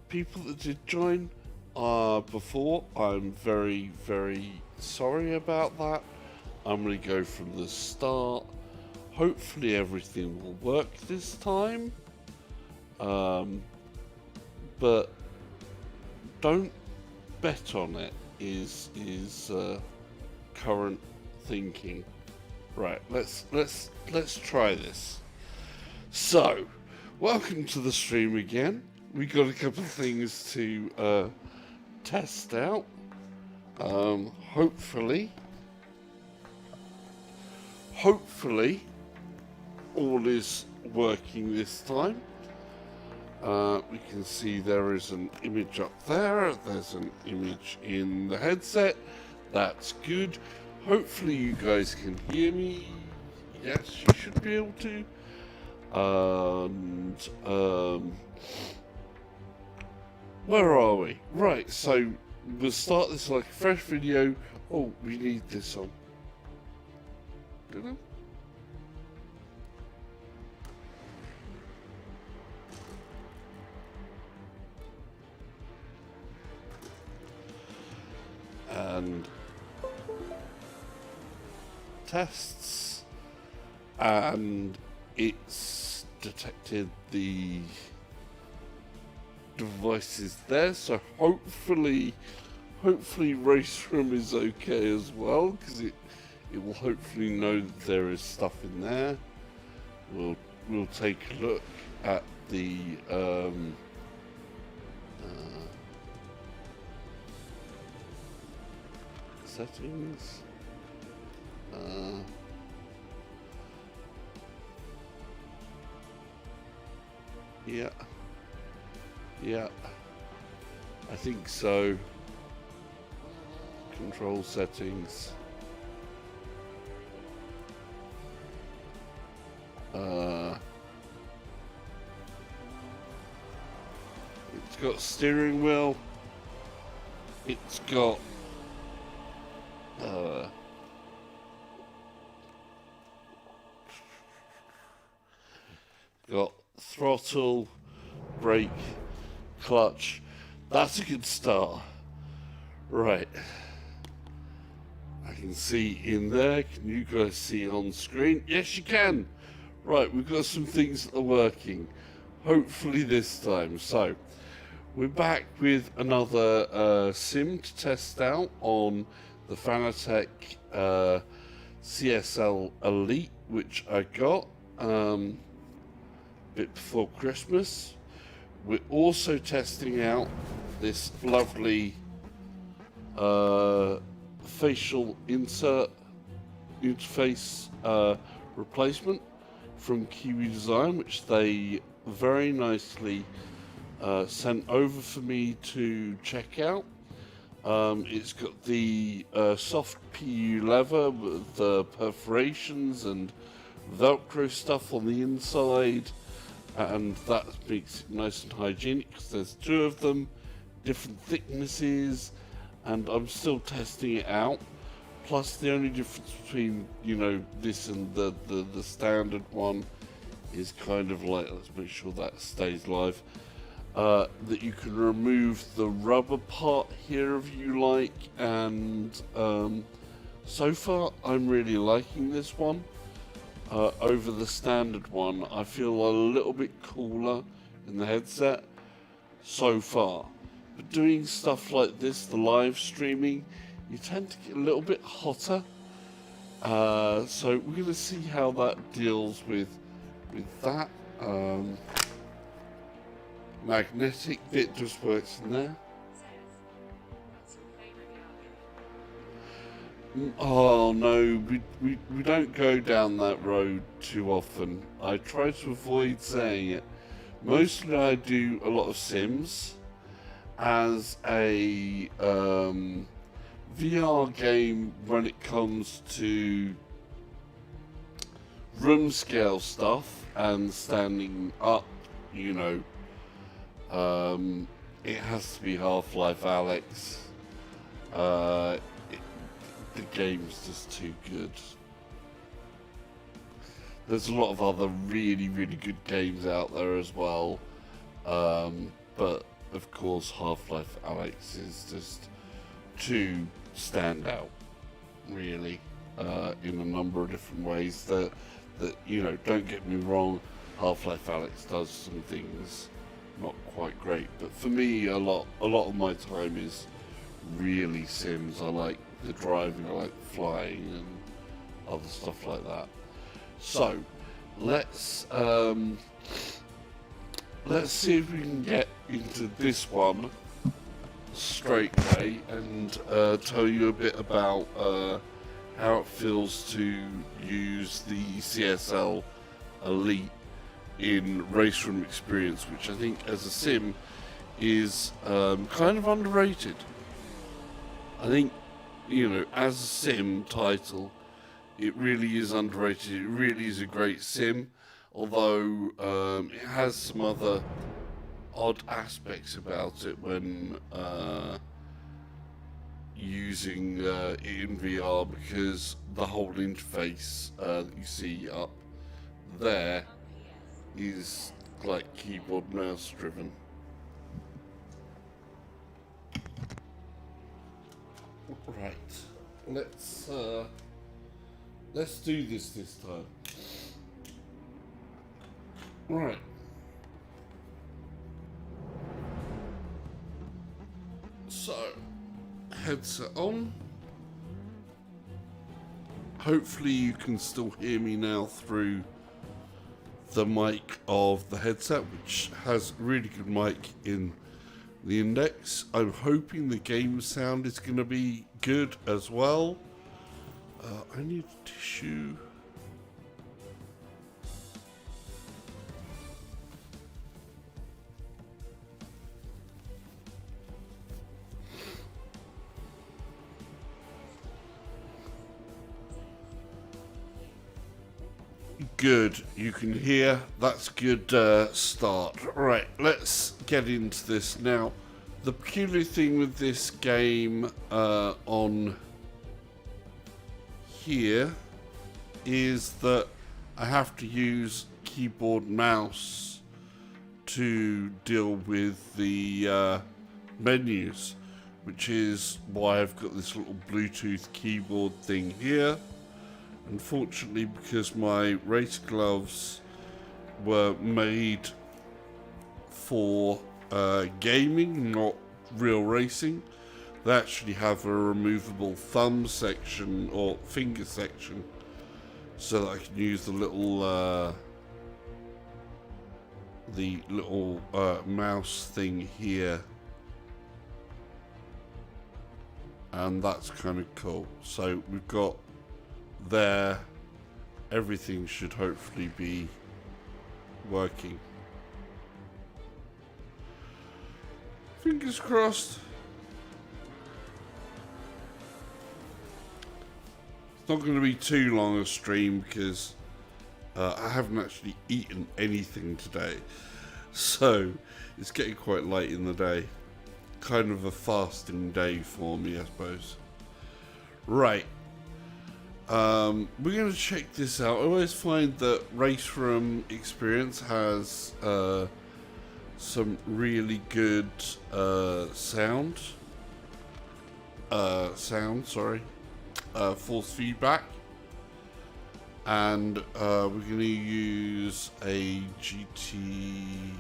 people that did join before, I'm very, very sorry about that. I'm going to go from the start. Hopefully everything will work this time. But don't bet on it is current thinking. Right, let's try this. So, welcome to the stream again. We got a couple of things to test out. Hopefully all is working this time. We can see there is an image up there. There's an image in the headset. That's good. Hopefully you guys can hear me. Yes, you should be able to. And where are we? Right, so we'll start this like a fresh video. Oh, we need this on. Did I? And tests, and it's detected the devices there, so hopefully Raceroom is okay as well, because it will hopefully know that there is stuff in there. We'll take a look at the settings. Yeah, I think so. Control settings. It's got steering wheel. It's got got throttle, brake, clutch. That's a good start. Right. I can see in there. Can you guys see on screen? Yes, you can. Right, we've got some things that are working. Hopefully this time. So, we're back with another sim to test out on the Fanatec CSL Elite, which I got bit before Christmas. We're also testing out this lovely facial interface replacement from Kiwi Design, which they very nicely sent over for me to check out. It's got the soft PU leather with the perforations and Velcro stuff on the inside, and that makes it nice and hygienic because there's two of them, different thicknesses, and I'm still testing it out. Plus, the only difference between, you know, this and the standard one is kind of like, let's make sure that stays live, that you can remove the rubber part here if you like, and so far I'm really liking this one over the standard one. I feel a little bit cooler in the headset so far. But doing stuff like this, the live streaming, you tend to get a little bit hotter. So we're going to see how that deals with that. Magnetic bit just works in there. Oh no, we don't go down that road too often. I try to avoid saying it. Mostly I do a lot of sims. As a VR game, when it comes to room scale stuff and standing up, you know, it has to be Half-Life Alyx. The game's just too good. There's a lot of other really, really good games out there as well, but of course, Half-Life Alyx is just too stand out, really, in a number of different ways. That you know, don't get me wrong, Half-Life Alyx does some things not quite great, but for me, a lot of my time is really Sims. I like the driving, I like flying, and other stuff like that. So let's see if we can get into this one straight away and tell you a bit about how it feels to use the CSL Elite in Raceroom Experience, which I think as a sim is kind of underrated. I think, you know, as a sim title, it really is underrated. It really is a great sim, although it has some other odd aspects about it when using it in VR, because the whole interface that you see up there is like keyboard mouse driven. Right, let's do this time. Right. So, headset on. Hopefully you can still hear me now through the mic of the headset, which has really good mic in the index. I'm hoping the game sound is going to be good as well. I need tissue. Good, you can hear. That's a good start. Right, let's get into this now. The peculiar thing with this game on here is that I have to use keyboard mouse to deal with the menus, which is why I've got this little Bluetooth keyboard thing here. Unfortunately, because my race gloves were made for gaming, not real racing, they actually have a removable thumb section or finger section, so that I can use the little mouse thing here, and that's kind of cool. So we've got there, everything should hopefully be working. Fingers crossed. It's not going to be too long a stream because I haven't actually eaten anything today, so it's getting quite late in the day. Kind of a fasting day for me, I suppose. Right. We're going to check this out. I always find that Raceroom Experience has some really good force feedback, and we're going to use a GT3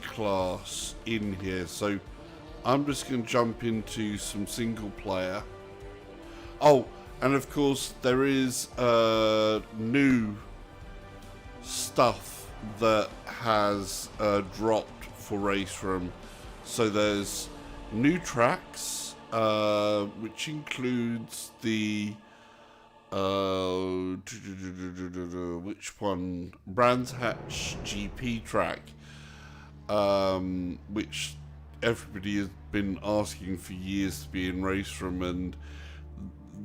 class in here. So I'm just going to jump into some single player. Oh, and of course there is new stuff that has dropped for Raceroom. So there's new tracks, which includes the which one? Brands Hatch GP track, which everybody has been asking for years to be in Raceroom, and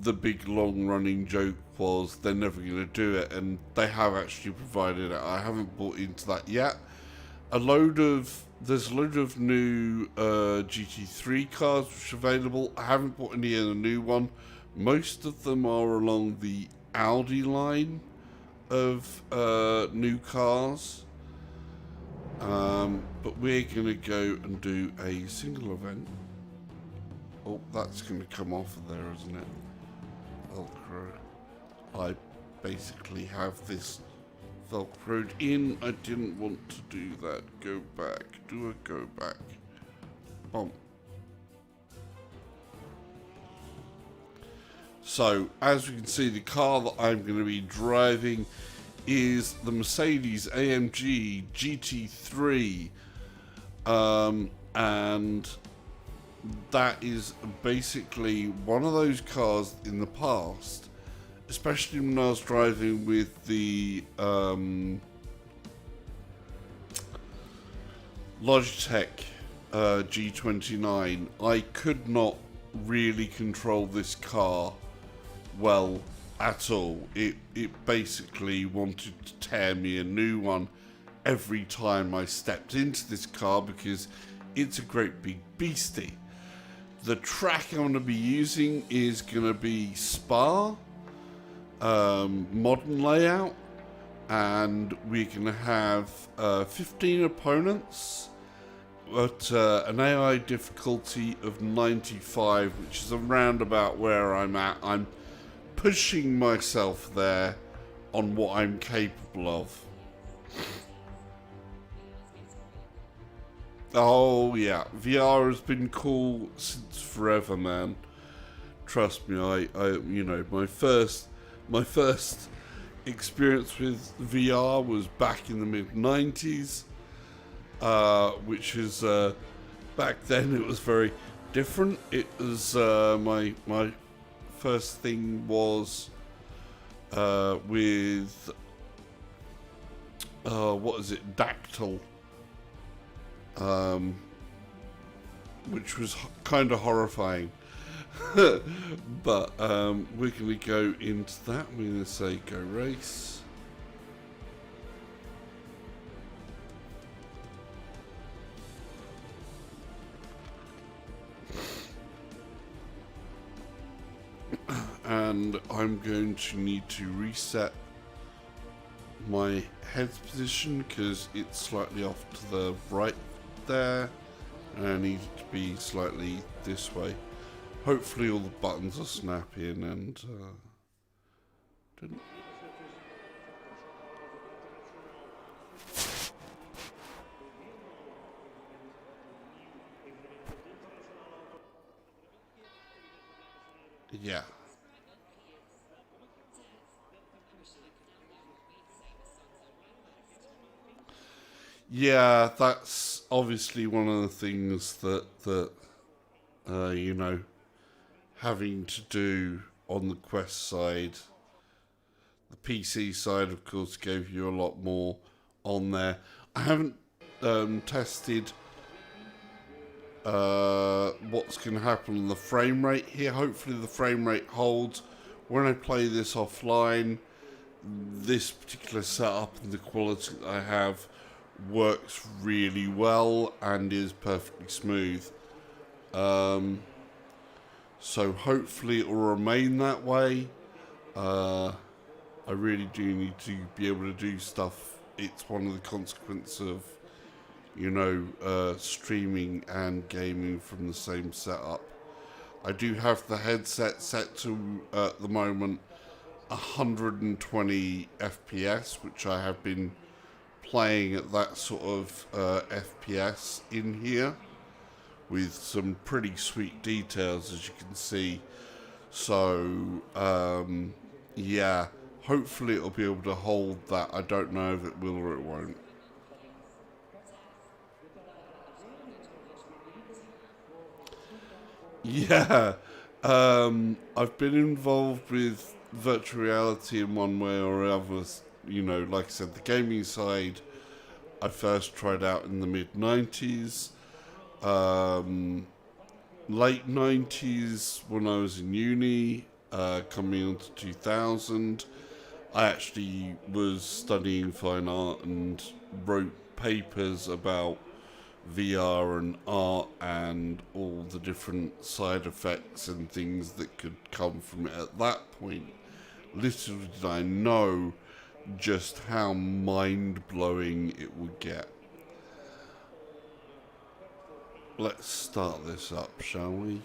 the big long running joke was they're never going to do it, and they have actually provided it. I haven't bought into that yet. There's a load of new GT3 cars which are available. I haven't bought any of the new one. Most of them are along the Audi line of new cars. But we're going to go and do a single event. Oh, that's going to come off of there, isn't it? Velcro. I basically have this Velcroed in. I didn't want to do that. Go back. Do a go back. Boom. So, as we can see, the car that I'm going to be driving is the Mercedes AMG GT3. And that is basically one of those cars in the past, especially when I was driving with the Logitech G29. I could not really control this car well at all. It basically wanted to tear me a new one every time I stepped into this car because it's a great big beastie. The track I'm going to be using is going to be Spa, modern layout, and we're going to have 15 opponents at an AI difficulty of 95, which is around about where I'm at. I'm pushing myself there on what I'm capable of. Oh yeah, VR has been cool since forever, man. Trust me, I you know, my first experience with VR was back in the mid-90s, which is back then it was very different. It was my first thing was with what is it, Dactyl. Which was kind of horrifying. But we're going to go into that. We're going to say go race. And I'm going to need to reset my head's position because it's slightly off to the right there, and I need it to be slightly this way. Hopefully all the buttons are snapping and didn't. Yeah. Yeah, that's obviously one of the things that you know, having to do on the Quest side. The PC side, of course, gave you a lot more on there. I haven't tested what's going to happen on the frame rate here. Hopefully the frame rate holds. When I play this offline, this particular setup and the quality that I have works really well and is perfectly smooth. So hopefully it will remain that way. I really do need to be able to do stuff. It's one of the consequences of, you know, streaming and gaming from the same setup. I do have the headset set to, at the moment, 120 FPS, which I have been playing at that sort of FPS in here with some pretty sweet details, as you can see. So yeah, hopefully it'll be able to hold that. I don't know if it will or it won't. Yeah, I've been involved with virtual reality in one way or other. You know, like I said, the gaming side I first tried out in the mid-90s, late 90s when I was in uni, coming on to 2000. I actually was studying fine art and wrote papers about VR and art and all the different side effects and things that could come from it. At that point, little did I know just how mind-blowing it would get. let's start this up, shall we?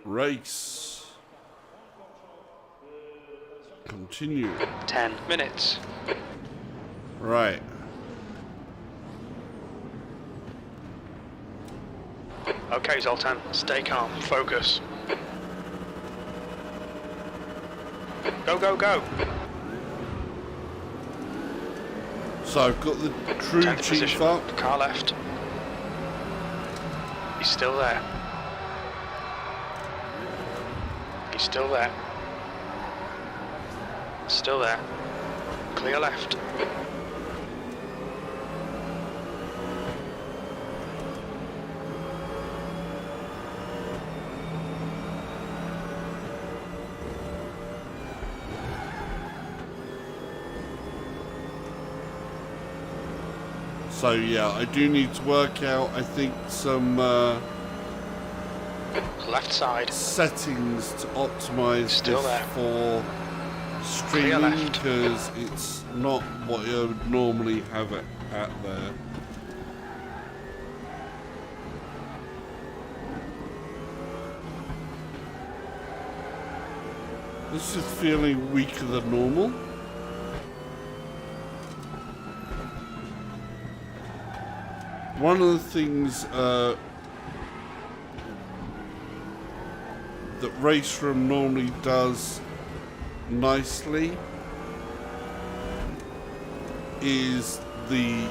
Race. Continue. 10 minutes. Right. Okay, Zoltan, stay calm, focus. Go, go, go. So I've got the crew 10th chief position. up. Car left. He's still there. He's still there. Still there. Clear left. So yeah, I do need to work out, I think, some Left side. settings to optimize Still this there. for streaming, left. because it's not what I would normally have it at there. This is feeling weaker than normal. One of the things that Raceroom normally does nicely is the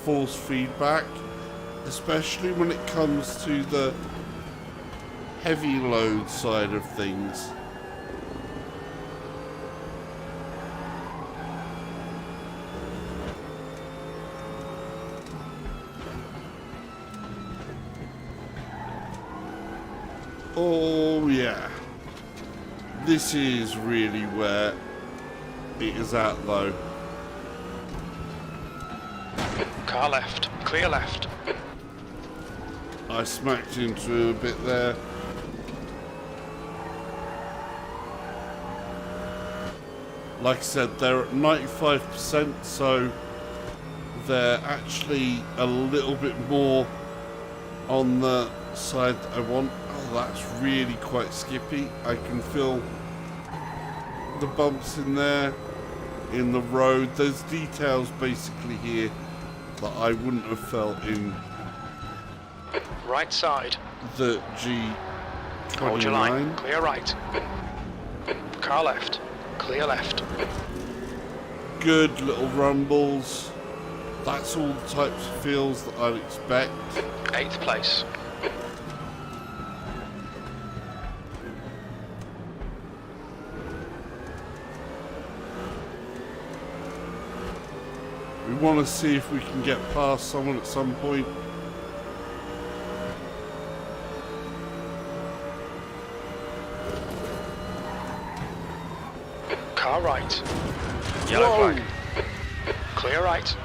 force feedback, especially when it comes to the heavy load side of things. Oh yeah, this is really where it is at though. Car left. Clear left. I smacked into him a bit there. Like I said, they're at 95%, so they're actually a little bit more on the side that I want. Oh, that's really quite skippy. I can feel the bumps in there, in the road. There's details basically here that I wouldn't have felt in Right side. the G29. Hold your line. Clear right. Car left. Clear left. Good little rumbles. That's all the types of feels that I'd expect. 8th place. We want to see if we can get past someone at some point. Car right. Yellow Whoa. flag. Clear right.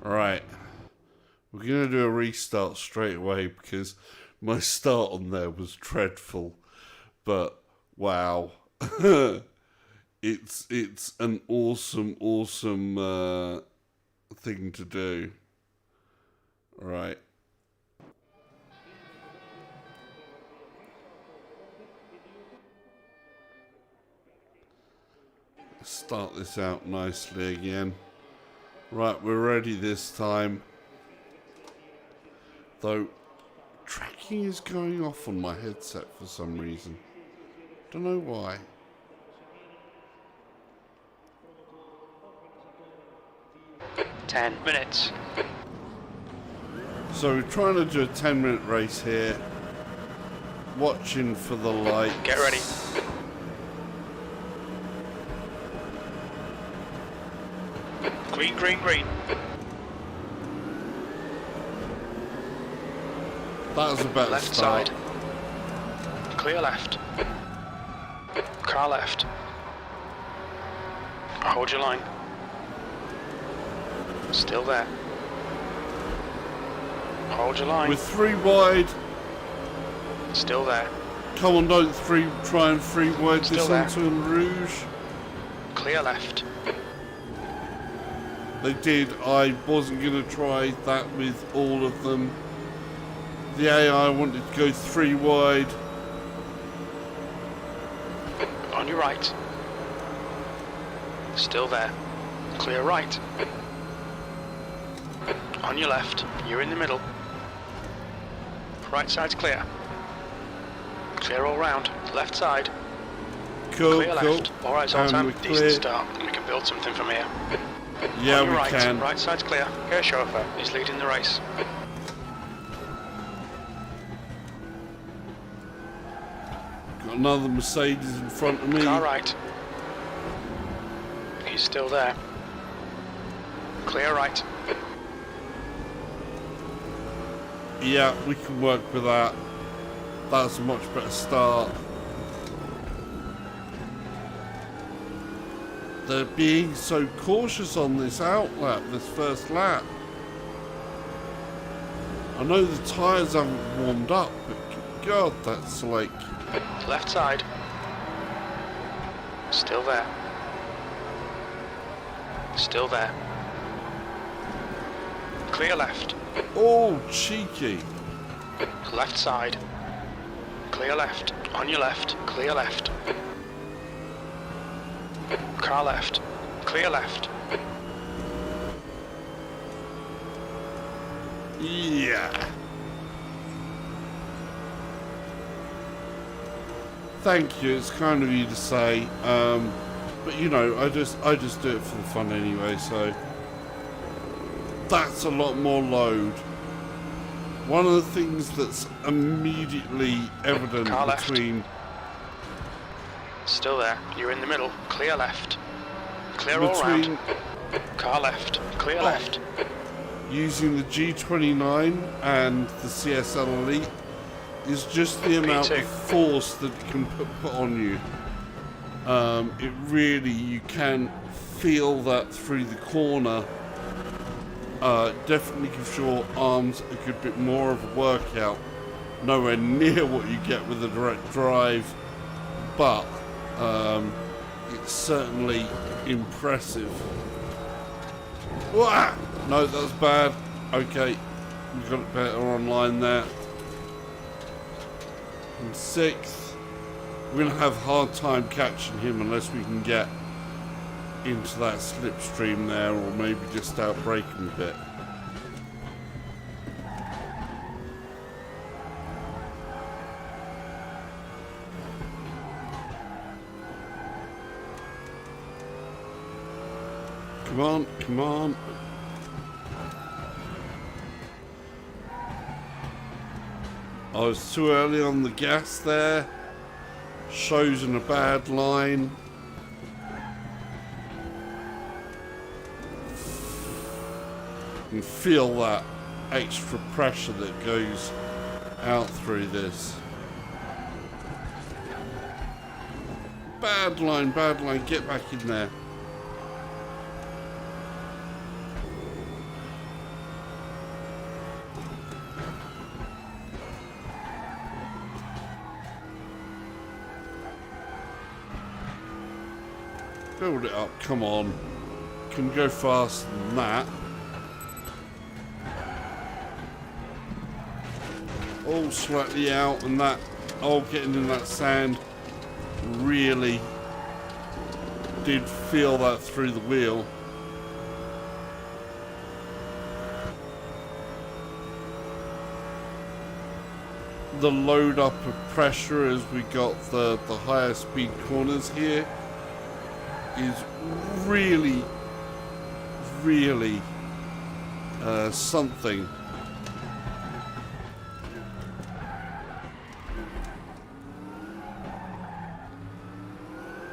Alright. We're going to do a restart straight away because my start on there was dreadful. But, wow. It's an awesome thing to do. Alright. Start this out nicely again. Right, we're ready this time. Though, tracking is going off on my headset for some reason. Don't know why. Ten minutes. So we're trying to do a 10-minute race here. Watching for the lights. Get ready. Green, green, green. That was a better Left start. side. Clear left. Car left. Hold your line. Still there. Hold your line. With 3 wide. Still there. Come on, don't try and 3 wide Still this there. onto Rouge. Clear left. They did. I wasn't going to try that with all of them. The AI wanted to go 3 wide. On your right. Still there. Clear right. On your left. You're in the middle. Right side's clear. Clear all round. Left side. Cool, Clear cool. left. All right, Zoltan. Decent start. We can build something from here. Yeah, on your we right. can. Right side's clear. Air chauffeur is leading the race. Got another Mercedes in front of me. Car right. He's still there. Clear right. Yeah, we can work with that. That's a much better start. They're being so cautious on this outlap, this first lap. I know the tyres haven't warmed up, but God, that's like... Left side. Still there. Still there. Clear left. Oh, cheeky. Left side. Clear left. On your left. Clear left. Car left. Clear left. Yeah. Thank you. It's kind of you to say, but you know, I just do it for the fun anyway. So that's a lot more load. One of the things that's immediately evident between... Still there. You're in the middle. Clear left. Clear all round. Car left. Clear left. Using the G29 and the CSL Elite is just the amount of force that it can put on you. It really, you can feel that through the corner. Definitely gives your arms a good bit more of a workout. Nowhere near what you get with a direct drive, but it's certainly impressive. Wah! No, that was bad. Okay, we got it better online there. In 6th, we're going to have a hard time catching him unless we can get into that slipstream there, or maybe just outbrake him a bit. Come on, come on. I was too early on the gas there. Shows in a bad line. You can feel that extra pressure that goes out through this. Bad line, get back in there. Build it up, come on. Can go faster than that. All slightly out, and that, getting in that sand really did feel that through the wheel. The load up of pressure as we got the higher speed corners here is really something.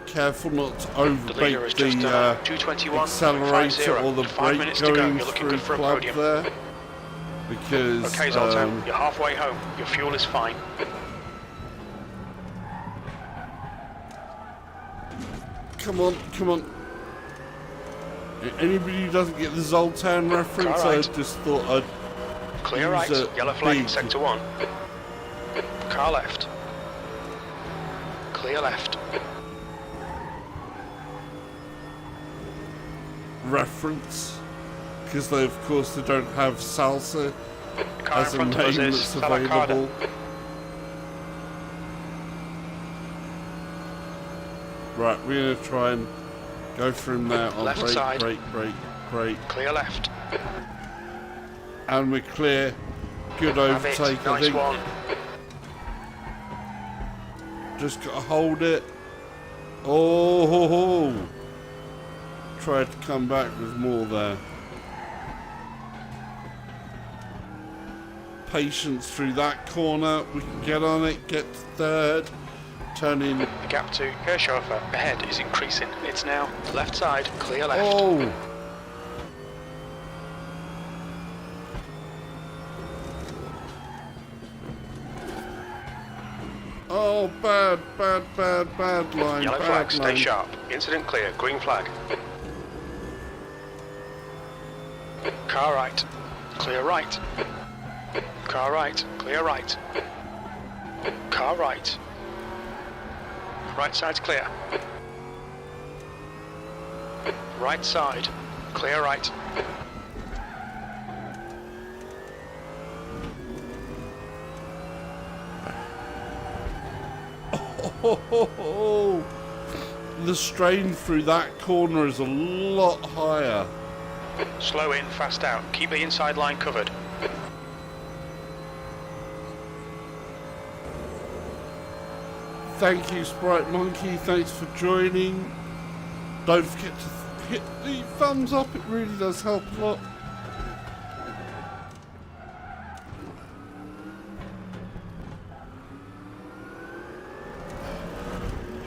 Careful not to overbake the accelerator or the brake going through club there, because okay, Zoltan, you're halfway home. Your fuel is fine. Come on, come on. Anybody who doesn't get the Zoltan reference, right. I just thought I'd clear right, yellow flag in sector 1. Car left. Clear left. Reference. because they, of course, they don't have salsa The car as in a front of us name is that's Salacada. available. Right, we're going to try and go through now on Left side. brake. Clear left. And we're clear. Good Have it. overtake, I Nice think. one. Just got to hold it. Oh, ho, ho. Tried to come back with more there. Patience through that corner. We can get on it, get to third. Turn in. The gap to Kirchhofer ahead is increasing. It's now left side, clear left. Oh! Oh, bad line. Yellow flag, stay sharp. Incident clear, green flag. Car right, clear right. Car right, clear right. Car right. Right side's clear. Right side, clear right. Oh, the strain through that corner is a lot higher. Slow in, fast out. Keep the inside line covered. Thank you, Sprite Monkey. Thanks for joining. Don't forget to hit the thumbs up. It really does help a lot.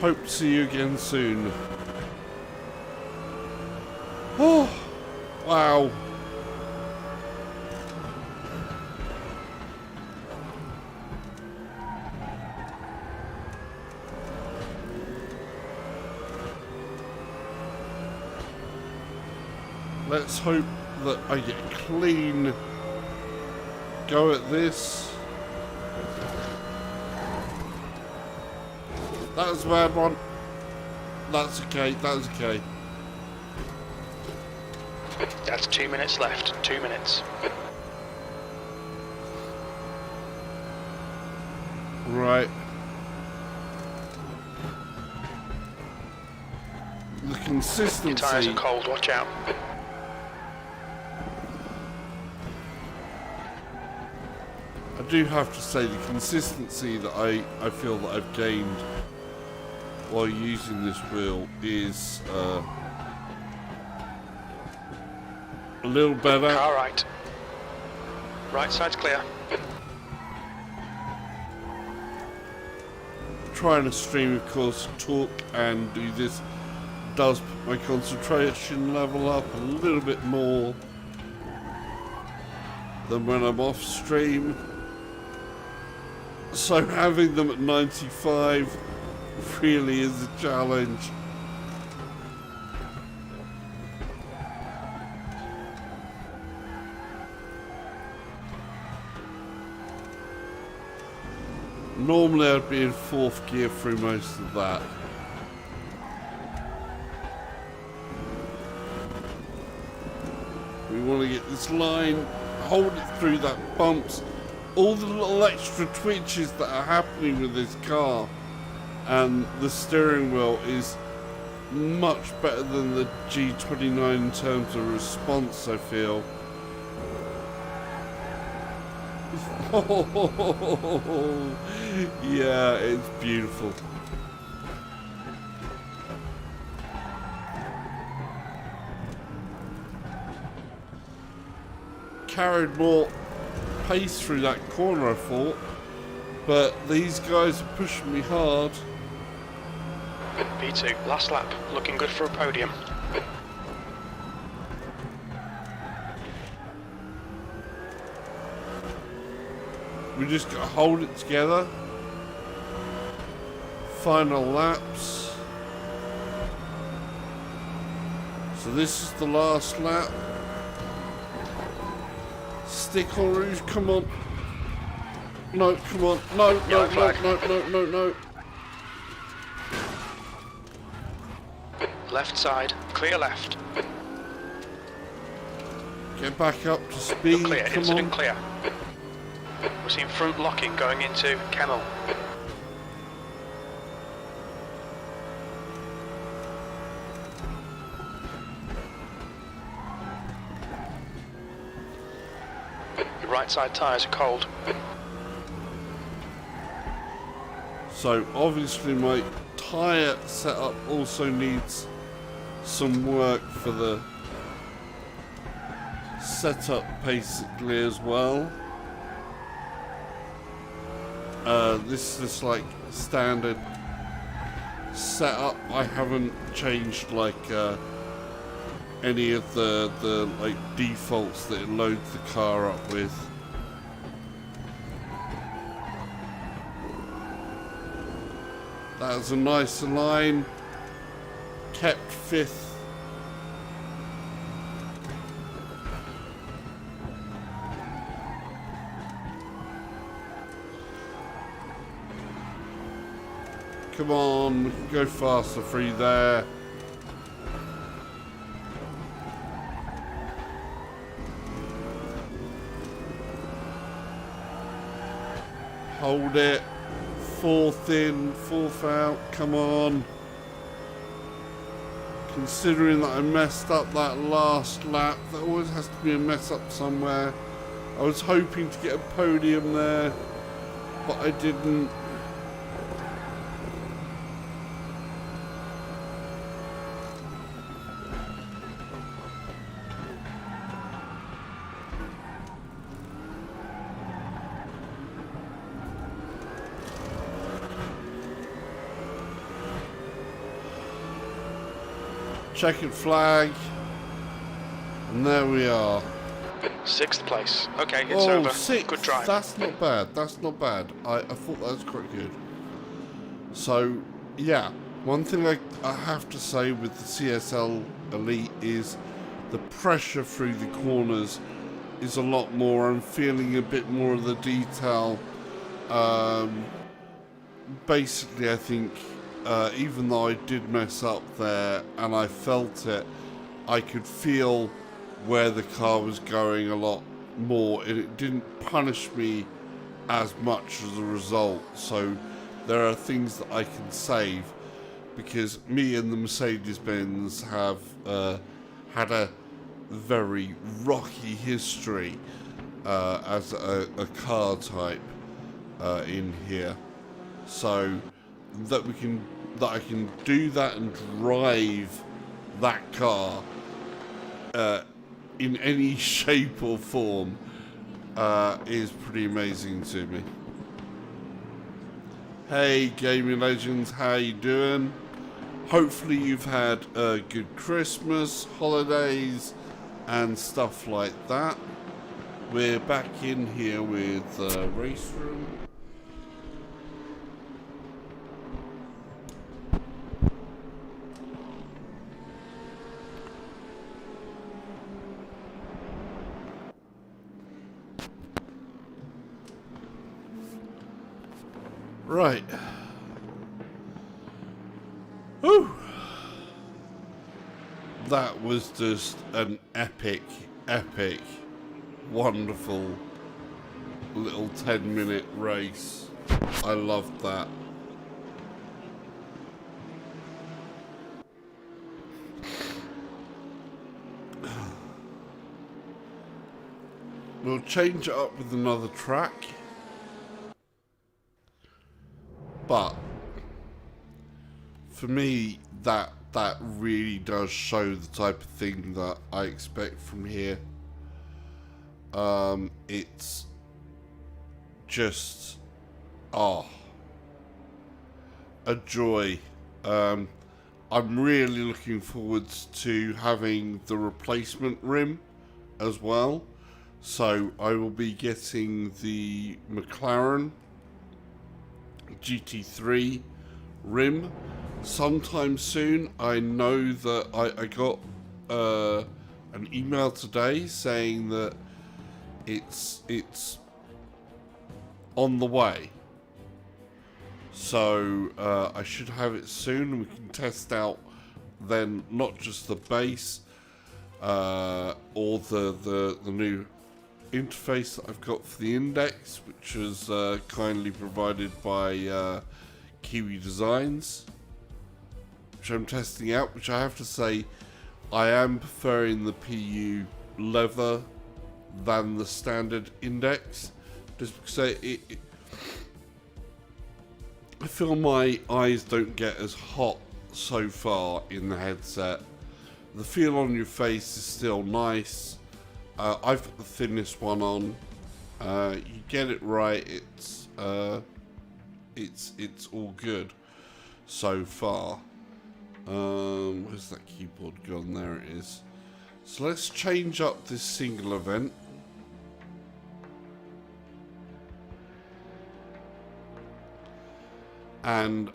Hope to see you again soon. Oh, wow. Let's hope that I get a clean go at this. That was a bad one. That's okay, that's okay. That's 2 minutes left, 2 minutes. Right. The Your consistency. tyres are cold, watch out. I do have to say the consistency that I feel that I've gained while using this wheel is a little better. Car right. Right side's clear. Trying to stream, of course, talk and do this does put my concentration level up a little bit more than when I'm off stream. So having them at 95 really is a challenge. Normally I'd be in 4th gear through most of that. We want to get this line, hold it through that bumps, all the little extra twitches that are happening with this car, and the steering wheel is much better than the G29 in terms of response, I feel. Oh, yeah, it's beautiful. Carried more pace through that corner, I thought, but these guys are pushing me hard. P2, last lap, looking good for a podium. We just got to hold it together. Final laps. So this is the last lap. Stick on Rouge, come on. No, come on. No, no, no, no, no, no, no. Left side, clear left. Get back up to speed. Clear, Come incident on. clear. We're seeing front locking going into kennel. Your right side tyres are cold. So obviously my tyre setup also needs some work for the setup basically as well. This is like standard setup. I haven't changed like any of the like defaults that it loads the car up with. That was a nice line. Kept fifth. Come on, we can go faster through there. Hold it. Fourth in, fourth out, come on. Considering that I messed up that last lap, there always has to be a mess up somewhere. I was hoping to get a podium there, but I didn't. Checkered flag, and there we are. 6th place. Okay, it's over. Sixth. Good drive. That's not bad. That's not bad. I thought that was quite good. So, yeah, one thing I have to say with the CSL Elite is the pressure through the corners is a lot more. I'm feeling a bit more of the detail. Basically, I think even though I did mess up there and I felt it, I could feel where the car was going a lot more, and it didn't punish me as much as a result. So there are things that I can save, because me and the Mercedes-Benz have had a very rocky history as a car type in here. So that I can do that and drive that car in any shape or form is pretty amazing to me. Hey gaming legends, how you doing? Hopefully you've had a good Christmas, holidays and stuff like that. We're back in here with Raceroom. Right. Whew. That was just an epic, wonderful little 10-minute race. I loved that. We'll change it up with another track. But for me, that really does show the type of thing that I expect from here. It's just a joy. I'm really looking forward to having the replacement rim as well. So I will be getting the McLaren GT3 rim sometime soon. I know that I got an email today saying that it's on the way, so I should have it soon. We can test out then not just the base or the new interface that I've got for the index, which was kindly provided by Kiwi Designs, which I'm testing out, which I have to say I am preferring the PU leather than the standard index, just because I feel my eyes don't get as hot so far in the headset. The feel on your face is still nice. I've got the thinnest one on. You get it right, it's all good so far. Where's that keyboard gone? There it is. So let's change up this single event. And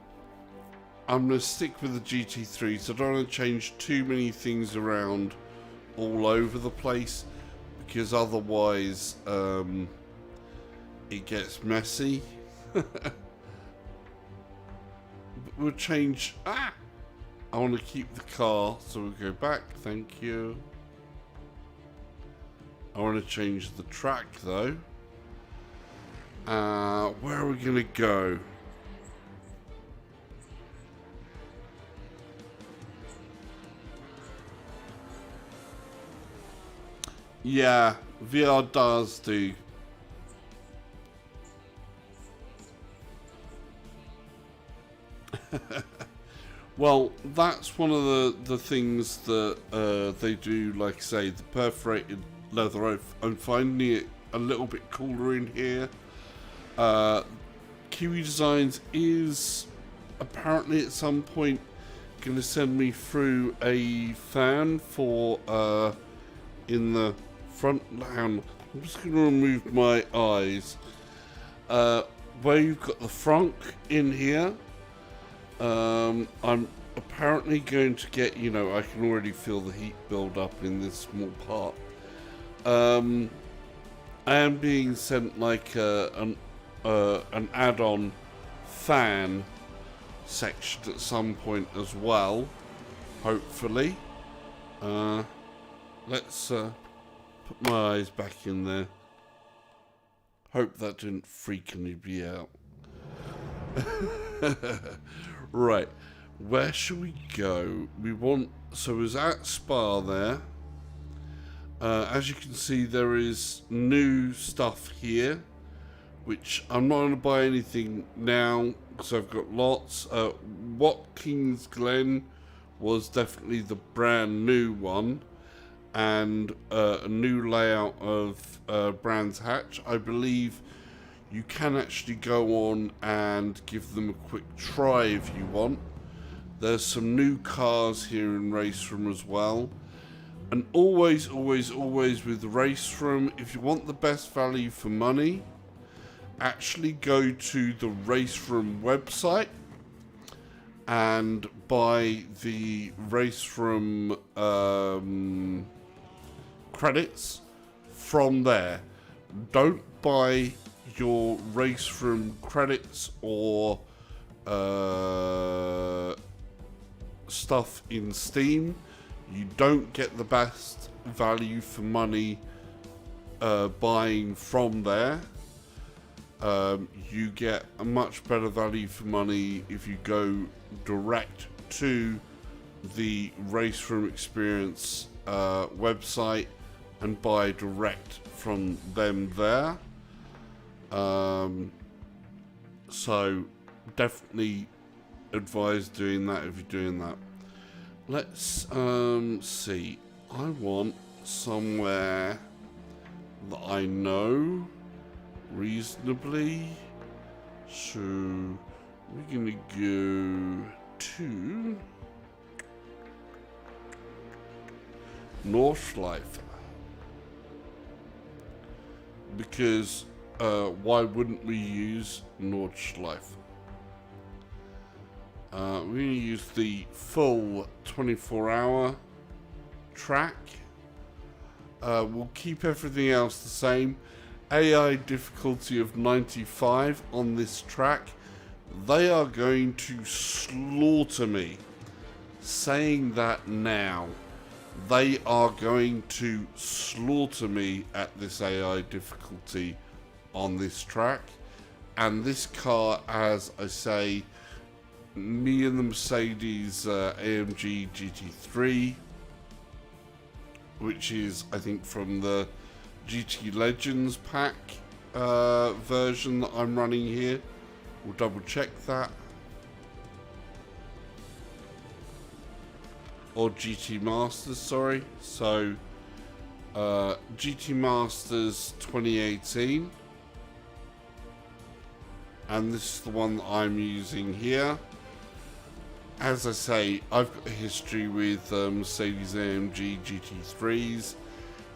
I'm going to stick with the GT3, so I don't want to change too many things around all over the place, because otherwise it gets messy. But we'll change... I want to keep the car, so we'll go back, thank you. I want to change the track though. Where are we going to go? Yeah, VR does do. Well, that's one of the things that they do, like I say, the perforated leather. I'm finding it a little bit cooler in here. Kiwi Designs is apparently at some point going to send me through a fan for in the front. I'm just going to remove my eyes. Where you've got the frunk in here, I'm apparently going to get, you know, I can already feel the heat build up in this small part. I am being sent like an add-on fan section at some point as well, hopefully. Let's put my eyes back in there. Hope that didn't freak anybody out. Right, where should we go? So it was at Spa there. As you can see, there is new stuff here, which I'm not going to buy anything now because I've got lots. Watkins Glen was definitely the brand new one, and a new layout of Brands Hatch. I believe you can actually go on and give them a quick try if you want. There's some new cars here in Raceroom as well. And always, always, always with Raceroom, if you want the best value for money, actually go to the Raceroom website and buy the Raceroom credits from there. Don't buy your Raceroom credits or stuff in Steam. You don't get the best value for money buying from there. You get a much better value for money if you go direct to the Raceroom Experience website and buy direct from them there. So definitely advise doing that if you're doing that. Let's see. I want somewhere that I know reasonably. So we're gonna go to Nordschleife, because why wouldn't we use Nordschleife? We're going to use the full 24-hour track. We'll keep everything else the same. AI difficulty of 95 on this track. They are going to slaughter me. Saying that now, they are going to slaughter me at this AI difficulty on this track. And this car, as I say, me and the Mercedes AMG GT3, which is, I think, from the GT Legends pack version that I'm running here. We'll double check that. Or GT Masters, sorry. So, GT Masters 2018. And this is the one that I'm using here. As I say, I've got a history with Mercedes AMG GT3s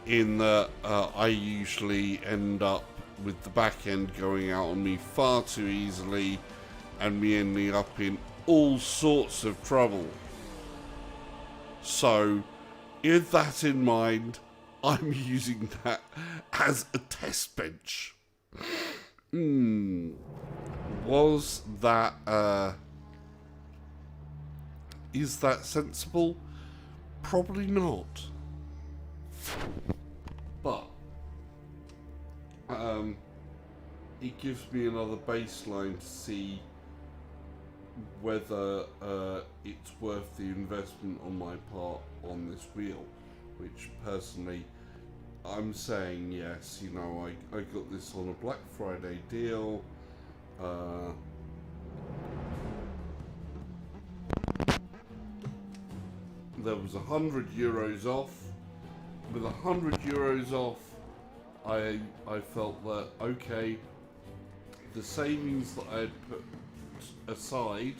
in that I usually end up with the back end going out on me far too easily and me ending up in all sorts of trouble. So, with that in mind, I'm using that as a test bench. Was that, is that sensible? Probably not. But, it gives me another baseline to see whether it's worth the investment on my part on this wheel, which personally I'm saying yes. You know, I got this on a Black Friday deal. There was €100 off. With €100 off, I felt that, okay, the savings that I had put aside,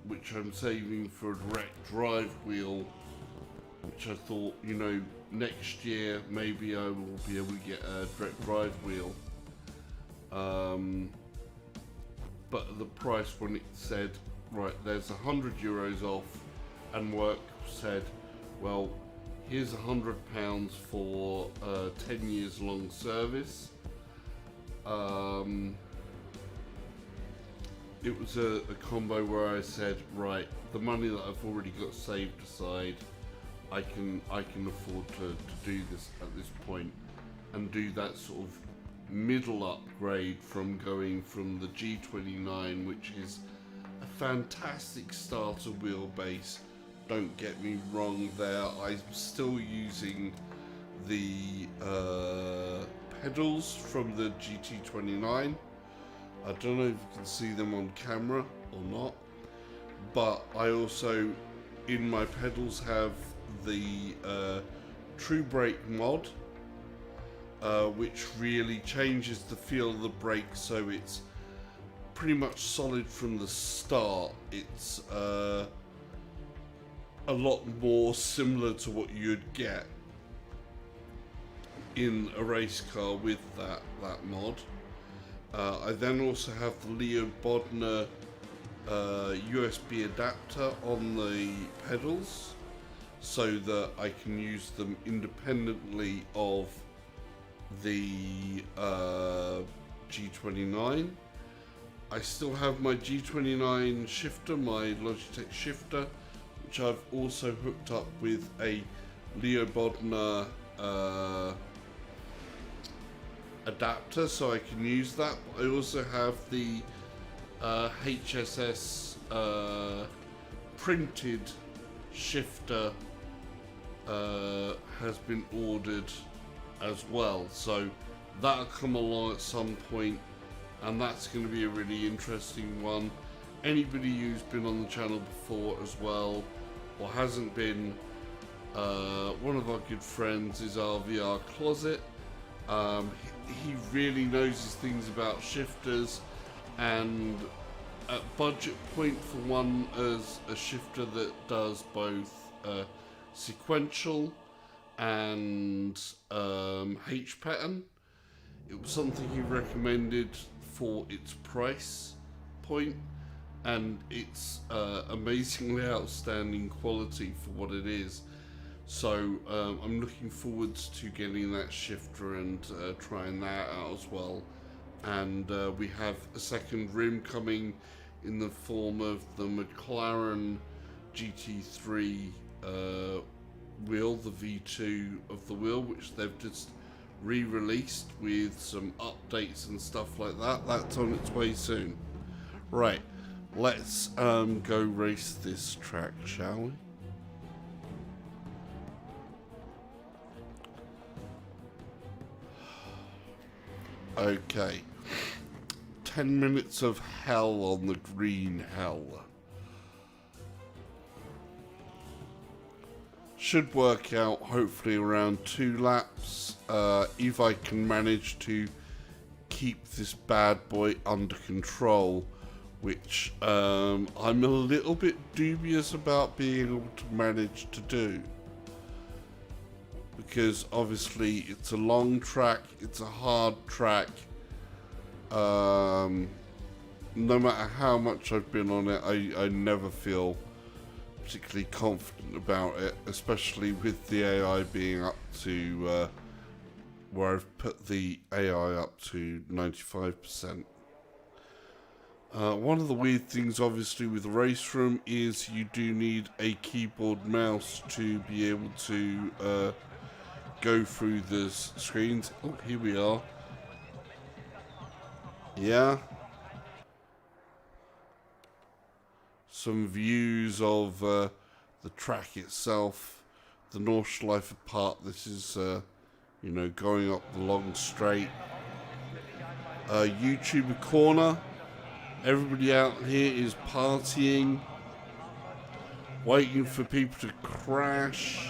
which I'm saving for a direct drive wheel, which I thought, you know, next year maybe I will be able to get a direct drive wheel. But the price when it said, right, there's €100 off, and work said, well, here's £100 for 10 years long service. It was a combo where I said, right, the money that I've already got saved aside, I can afford to do this at this point and do that sort of middle upgrade from going from the G29, which is a fantastic starter wheelbase. Don't get me wrong there, I'm still using the pedals from the GT29. I don't know if you can see them on camera or not, but I also, in my pedals, have the True Brake mod, which really changes the feel of the brake, so it's pretty much solid from the start. It's a lot more similar to what you'd get in a race car with that mod. I then also have the Leo Bodner USB adapter on the pedals, so that I can use them independently of the G29. I still have my G29 shifter, my Logitech shifter, which I've also hooked up with a Leo Bodner adapter, so I can use that. But I also have the HSS printed shifter has been ordered as well, so that'll come along at some point, and that's going to be a really interesting one. Anybody who's been on the channel before as well, or hasn't been, one of our good friends is our VR Closet. He really knows his things about shifters, and at budget point for one as a shifter that does both sequential and H pattern, it was something he recommended for its price point, and it's amazingly outstanding quality for what it is. So I'm looking forward to getting that shifter and trying that out as well. And we have a second rim coming in the form of the McLaren GT3 wheel, the V2 of the wheel, which they've just re-released with some updates and stuff like that. That's on its way soon. Right, let's go race this track, shall we? Okay, 10 minutes of hell on the green hell. Should work out hopefully around 2 laps, if I can manage to keep this bad boy under control, which I'm a little bit dubious about being able to manage to do. Because obviously it's a long track, it's a hard track. No matter how much I've been on it, I never feel particularly confident about it, especially with the AI being up to where I've put the AI up to 95%. One of the weird things obviously with the Raceroom is you do need a keyboard mouse to be able to go through the screens. Oh, here we are. Yeah. Some views of the track itself, the Nordschleife part. This is, you know, going up the long straight. YouTuber corner. Everybody out here is partying, waiting for people to crash.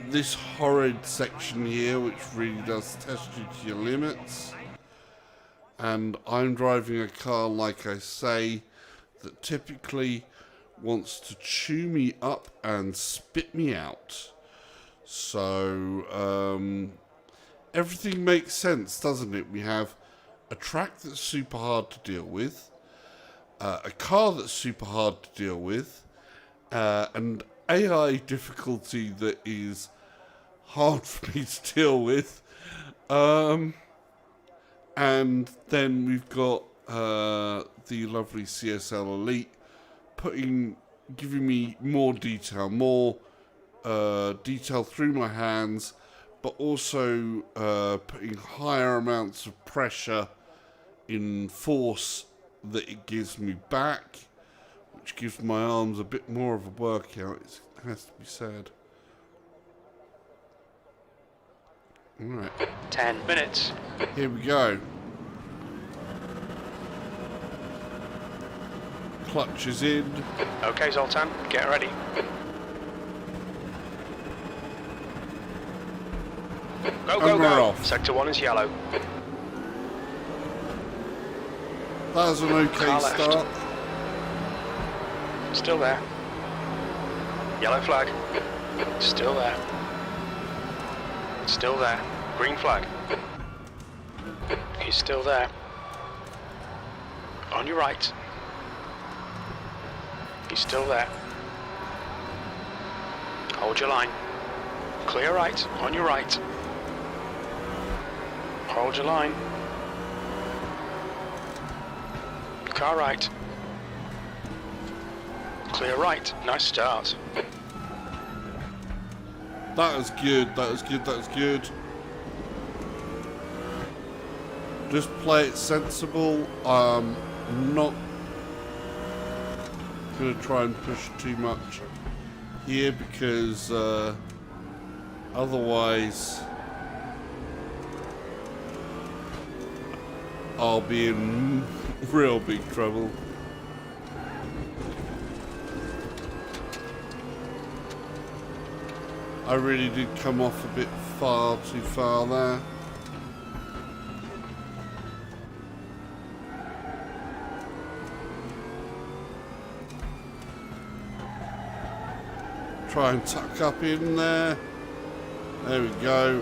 This horrid section here, which really does test you to your limits. And I'm driving a car, like I say, that typically wants to chew me up and spit me out. So everything makes sense, doesn't it? We have a track that's super hard to deal with, a car that's super hard to deal with, and AI difficulty that is hard for me to deal with, and then we've got the lovely CSL Elite giving me more detail through my hands, but also putting higher amounts of pressure in force that it gives me back, which gives my arms a bit more of a workout, it has to be said. Alright. 10 minutes. Here we go. Clutch is in. Okay, Zoltan, get ready. Go, go, And we're go. off. Sector 1 is yellow. That was an okay Car left. start. Still there. Yellow flag. Still there. Still there. Green flag. He's still there. On your right. He's still there. Hold your line. Clear right. On your right. Hold your line. Car right. Clear right. Nice start. That was good, that was good, that was good. Just play it sensible. Not gonna try and push too much here because otherwise I'll be in real big trouble. I really did come off a bit too far there. Try and tuck up in there. There we go.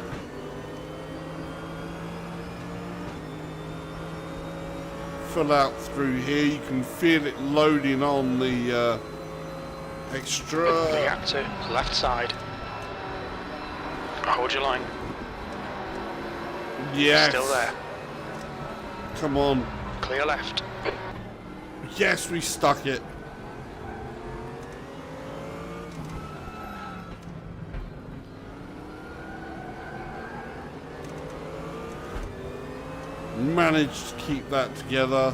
Fill out through here. You can feel it loading on the extra. Reactor, left side. Hold your line. Yes. Still there. Come on. Clear left. Yes, we stuck it. managed to keep that together.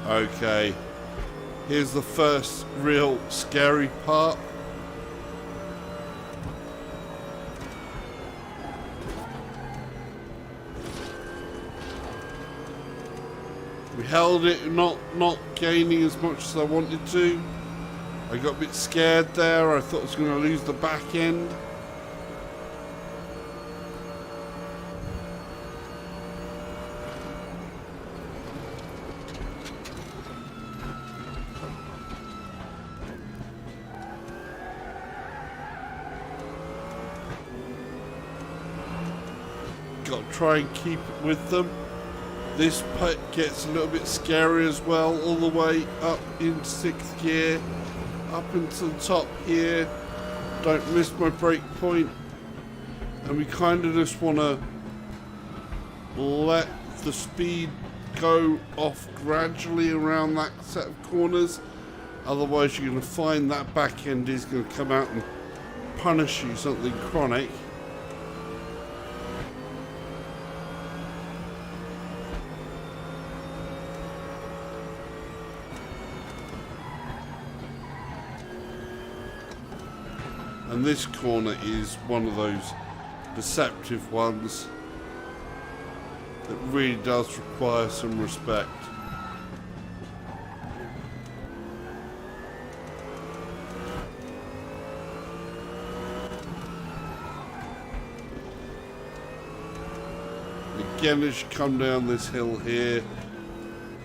Okay, here's the first real scary part. We held it, not gaining as much as I wanted to. I got a bit scared there. I thought I was going to lose the back end. Got to try and keep it with them. This putt gets a little bit scary as well, all the way up in 6th gear, up into the top here. Don't miss my brake point. And we kind of just want to let the speed go off gradually around that set of corners. Otherwise you're going to find that back end is going to come out and punish you something chronic. And this corner is one of those deceptive ones that really does require some respect. Again, as you come down this hill here,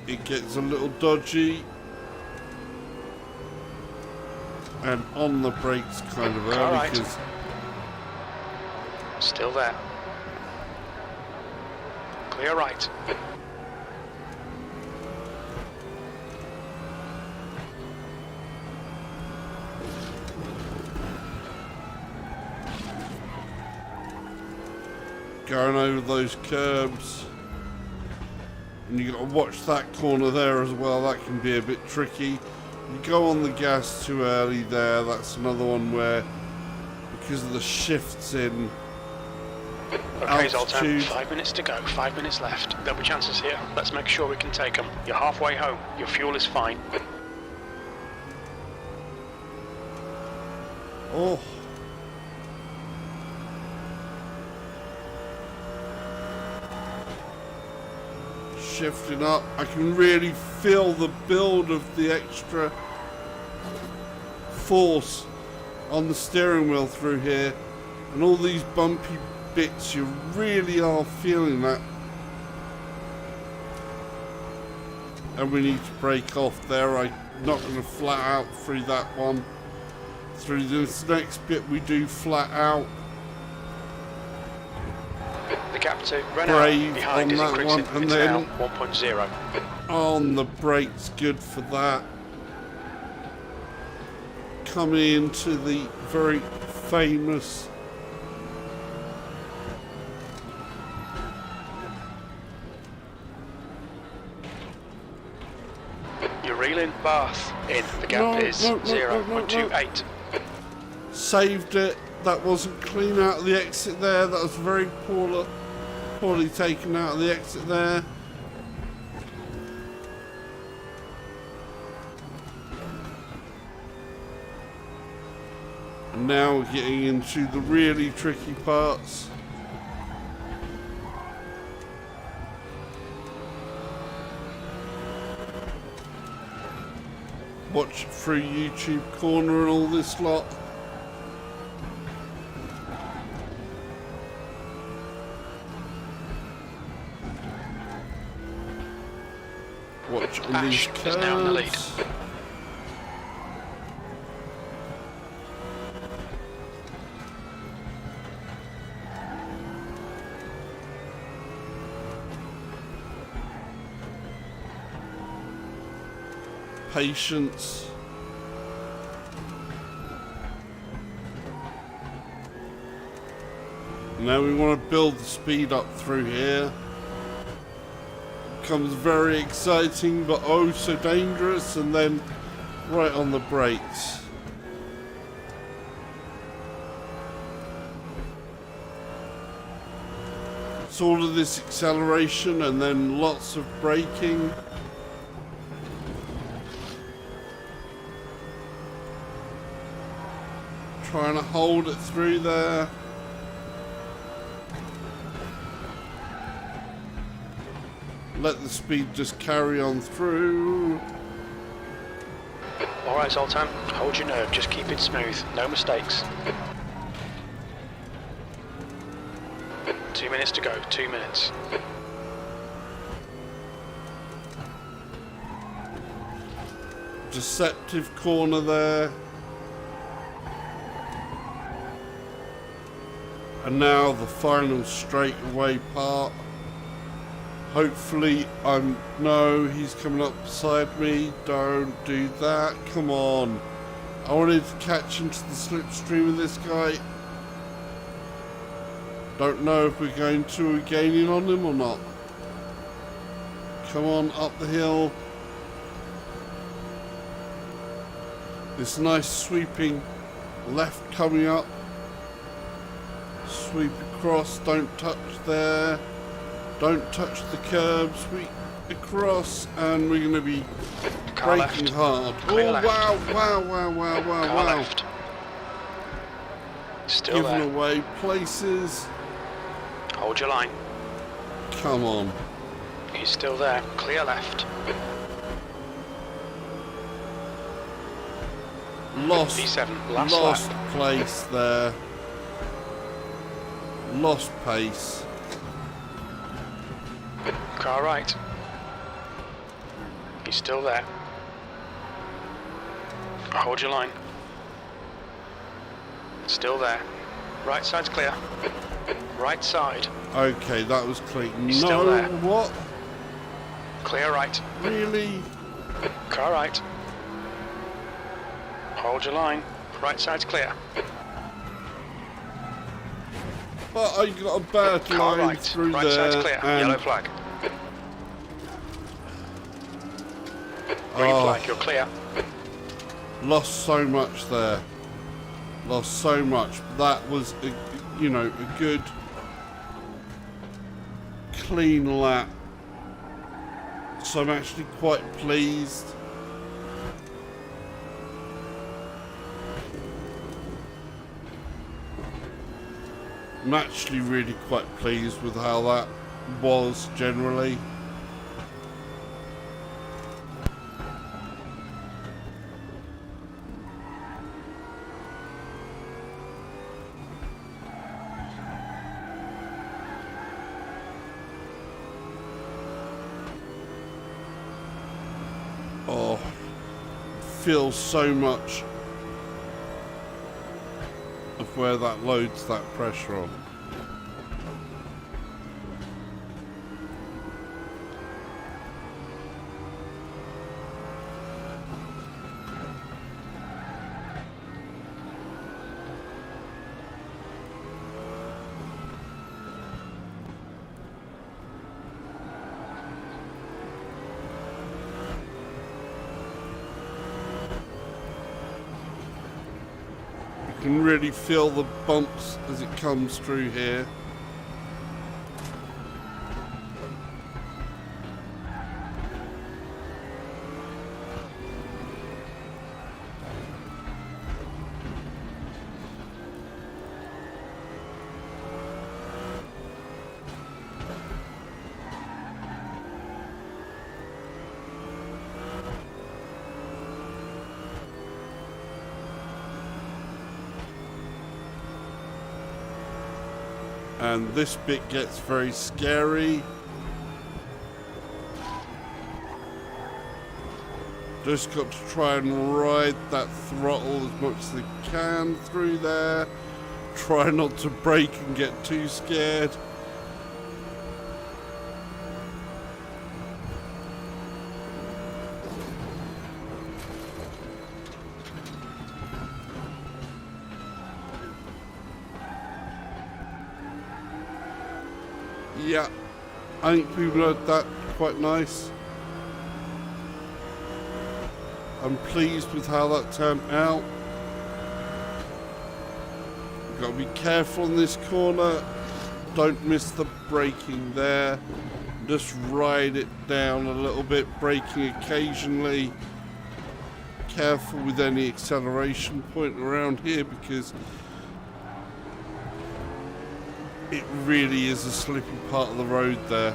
it gets a little dodgy. And on the brakes kind of early, right. because Still there. Clear right. going over those curbs. And you got to watch that corner there as well. That can be a bit tricky. You go on the gas too early there. That's another one where, because of the shifts in Okay, Zoltan, altitude. 5 minutes to go, 5 minutes left. There'll be chances here. Let's make sure we can take them. You're halfway home. Your fuel is fine. Oh. Shifting up. I can really feel the build of the extra force on the steering wheel through here. And all these bumpy bits, you really are feeling that. And we need to break off there. I'm not going to flat out through that one. Through this next bit we do flat out. The gap to Brave Renault behind on is that increasing. one, and It's then now 1.0. on the brakes, good for that. Coming into the very famous You're reeling Bath in. The gap is 0.28. saved it. That wasn't clean out of the exit there. That was very poorly taken out of the exit there. And now we're getting into the really tricky parts. Watch it through YouTube Corner and all this lot. Watch all these Ash is now in the lead. curves. patience. Now we want to build the speed up through here. Becomes very exciting, but oh so dangerous, and then right on the brakes. It's all of this acceleration and then lots of braking. Trying to hold it through there. Let the speed just carry on through. Alright, Zoltan, hold your nerve, just keep it smooth, no mistakes. 2 minutes to go, 2 minutes. Deceptive corner there. And now the final straightaway part. Hopefully no, he's coming up beside me. Don't do that, come on. I wanted to catch into the slipstream of this guy. Don't know if we're going to gaining on him or not. Come on, up the hill. This nice sweeping left coming up. Sweep across, don't touch there. Don't touch the curb, sweep across, and we're going to be Car braking left. hard. Clear Oh, left. wow. Car left. Still Giving there. away places. Hold your line. Come on. He's still there. Clear left. Lost P7, last lap. place there. Lost pace. Car right. He's still there. Hold your line. Still there. Right side's clear. Right side. Okay, that was clean. He's No, still there. what? Clear right. Really? Car right. Hold your line. Right side's clear. But I got a bad Car line right. through Right there. side's clear. And Yellow flag. Green flag, you're clear. lost so much there. Lost so much. That was, a good, clean lap. So I'm actually quite pleased. I'm actually really quite pleased with how that was generally. Oh, feels so much of where that loads that pressure on. You can really feel the bumps as it comes through here. And this bit gets very scary. Just got to try and ride that throttle as much as I can through there. Try not to brake and get too scared. Yeah, I think we rode that quite nice. I'm pleased with how that turned out. You've got to be careful in this corner. Don't miss the braking there. Just ride it down a little bit, braking occasionally. Careful with any acceleration point around here because it really is a slippy part of the road there.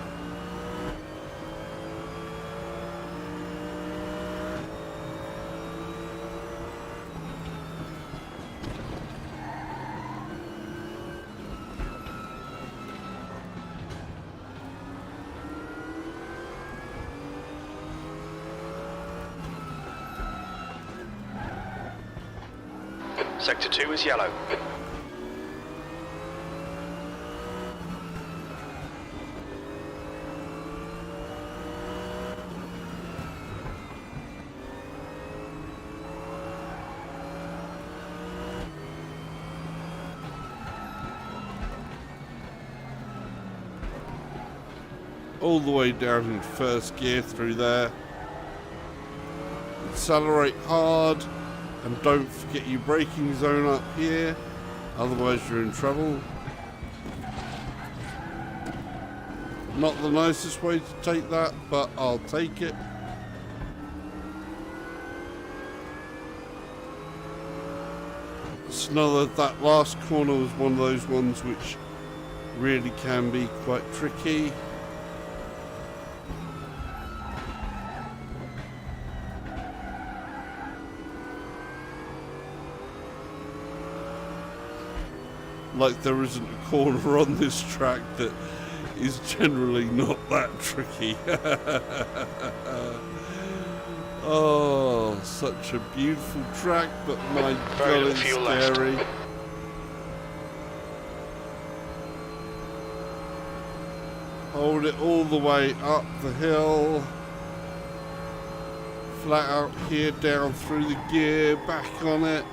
Sector 2 is yellow. All the way down in first gear through there. Accelerate hard. And don't forget your braking zone up here, otherwise you're in trouble. Not the nicest way to take that, but I'll take it. It's another, that last corner was one of those ones which really can be quite tricky. Like there isn't a corner on this track that is generally not that tricky. Oh, such a beautiful track, but my God, it's scary. Left. Hold it all the way up the hill. Flat out here, down through the gear, back on it.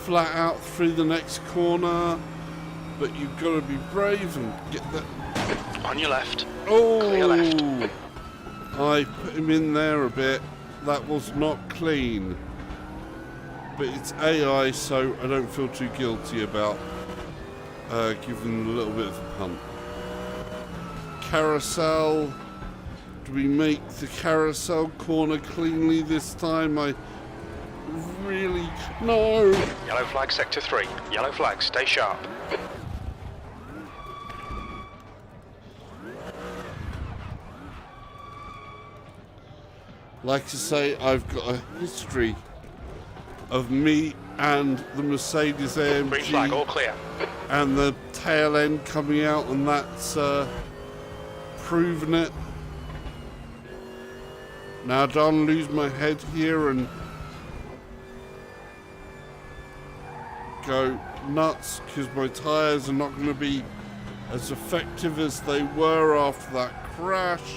Flat out through the next corner. But you've got to be brave and get that. On your left. Oh! Clear left. I put him in there a bit. That was not clean. But it's AI, so I don't feel too guilty about giving them a little bit of a punt. Carousel. Do we make the carousel corner cleanly this time? I really... No! Yellow flag, sector 3. Yellow flag, stay sharp. Like I say, I've got a history of me and the Mercedes AMG. Green flag, all clear. And the tail end coming out, and that's proven it. Now I don't lose my head here and go nuts, because my tyres are not going to be as effective as they were after that crash.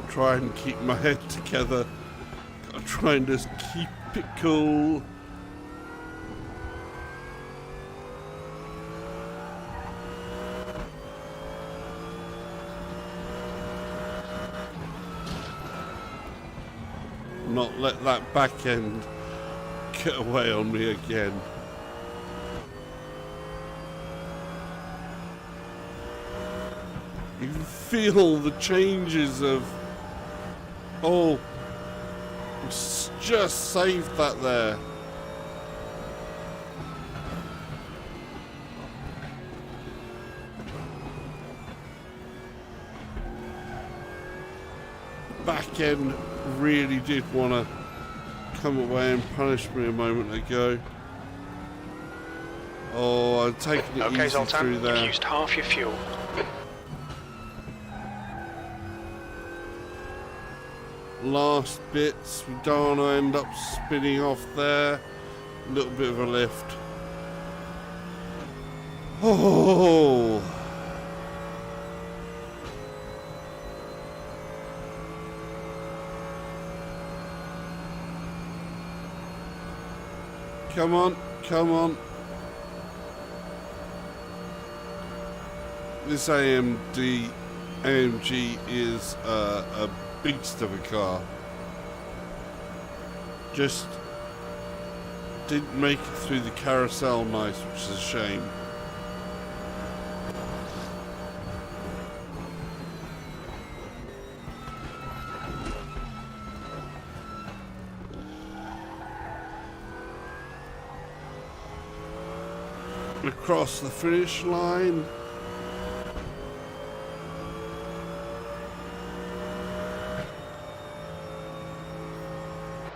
Try and keep my head together. Gotta try and just keep it cool. Not let that back end get away on me again. You feel the changes of... Oh, just saved that there. Back end really did want to come away and punish me a moment ago. Oh, I'm taking it Okay, easy Zoltan, through there. you've used half your fuel. Last bits, we don't want to end up spinning off there. A little bit of a lift. Oh! Come on, come on. This AMG is a beast of a car. Just didn't make it through the carousel nice, which is a shame. Across the finish line.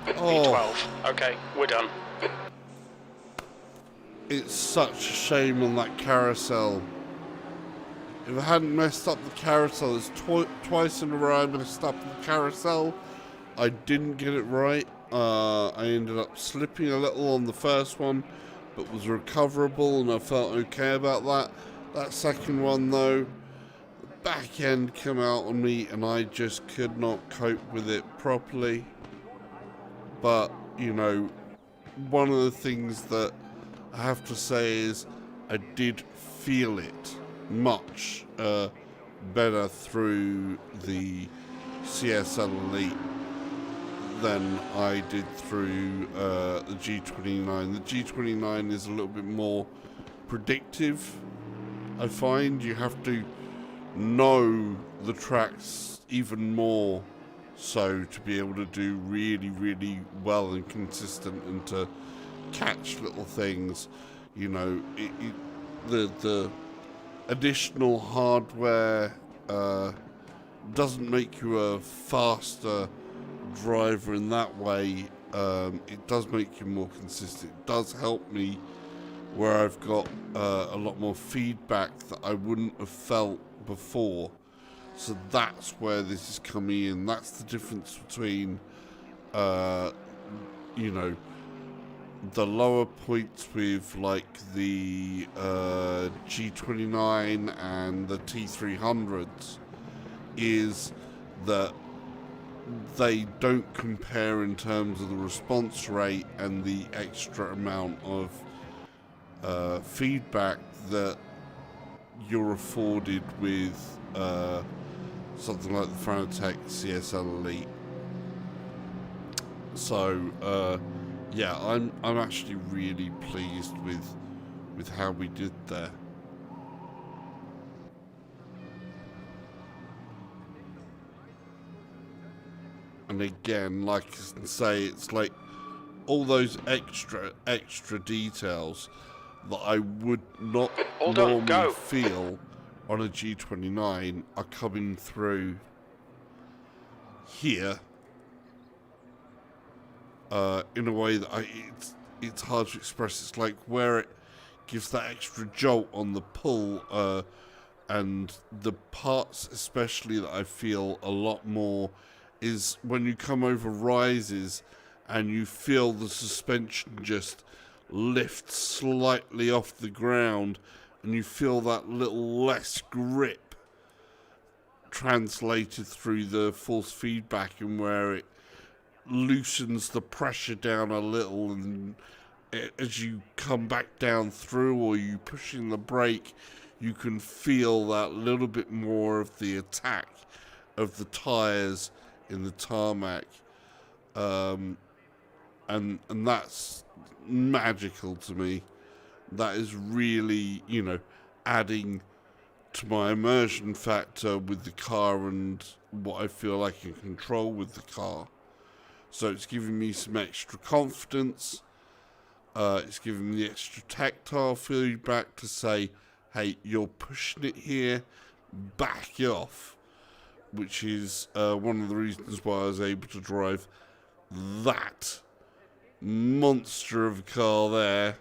V12. Okay, we're done. It's such a shame on that carousel. If I hadn't messed up the carousel, it's twice in a row I messed up the carousel. I didn't get it right. I ended up slipping a little on the first one, but was recoverable, and I felt okay about that. That second one, though, the back end came out on me, and I just could not cope with it properly. But, you know, one of the things that I have to say is I did feel it much better through the CSL Elite than I did through the G29. The G29 is a little bit more predictive, I find. You have to know the tracks even more so to be able to do really, really well and consistent, and to catch little things. You know, the additional hardware doesn't make you a faster driver in that way. It does make you more consistent. It does help me where I've got a lot more feedback that I wouldn't have felt before. So that's where this is coming in. That's the difference between, you know, the lower points with like the G29 and the T300s is that they don't compare in terms of the response rate and the extra amount of feedback that you're afforded with something like the Fanatec CSL Elite. So yeah, I'm actually really pleased with how we did there. And again, like I can say, it's like all those extra details that I would not normally feel on a G29 are coming through here in a way that it's hard to express. It's like where it gives that extra jolt on the pull, and the parts especially that I feel a lot more is when you come over rises and you feel the suspension just lift slightly off the ground, and you feel that little less grip translated through the force feedback, and where it loosens the pressure down a little, and as you come back down through, or you pushing the brake, you can feel that little bit more of the attack of the tires in the tarmac, and that's magical to me. That is really, you know, adding to my immersion factor with the car and what I feel I can control with the car. So it's giving me some extra confidence. It's giving me the extra tactile feedback to say, hey, you're pushing it here, back off. Which is one of the reasons why I was able to drive that monster of a car there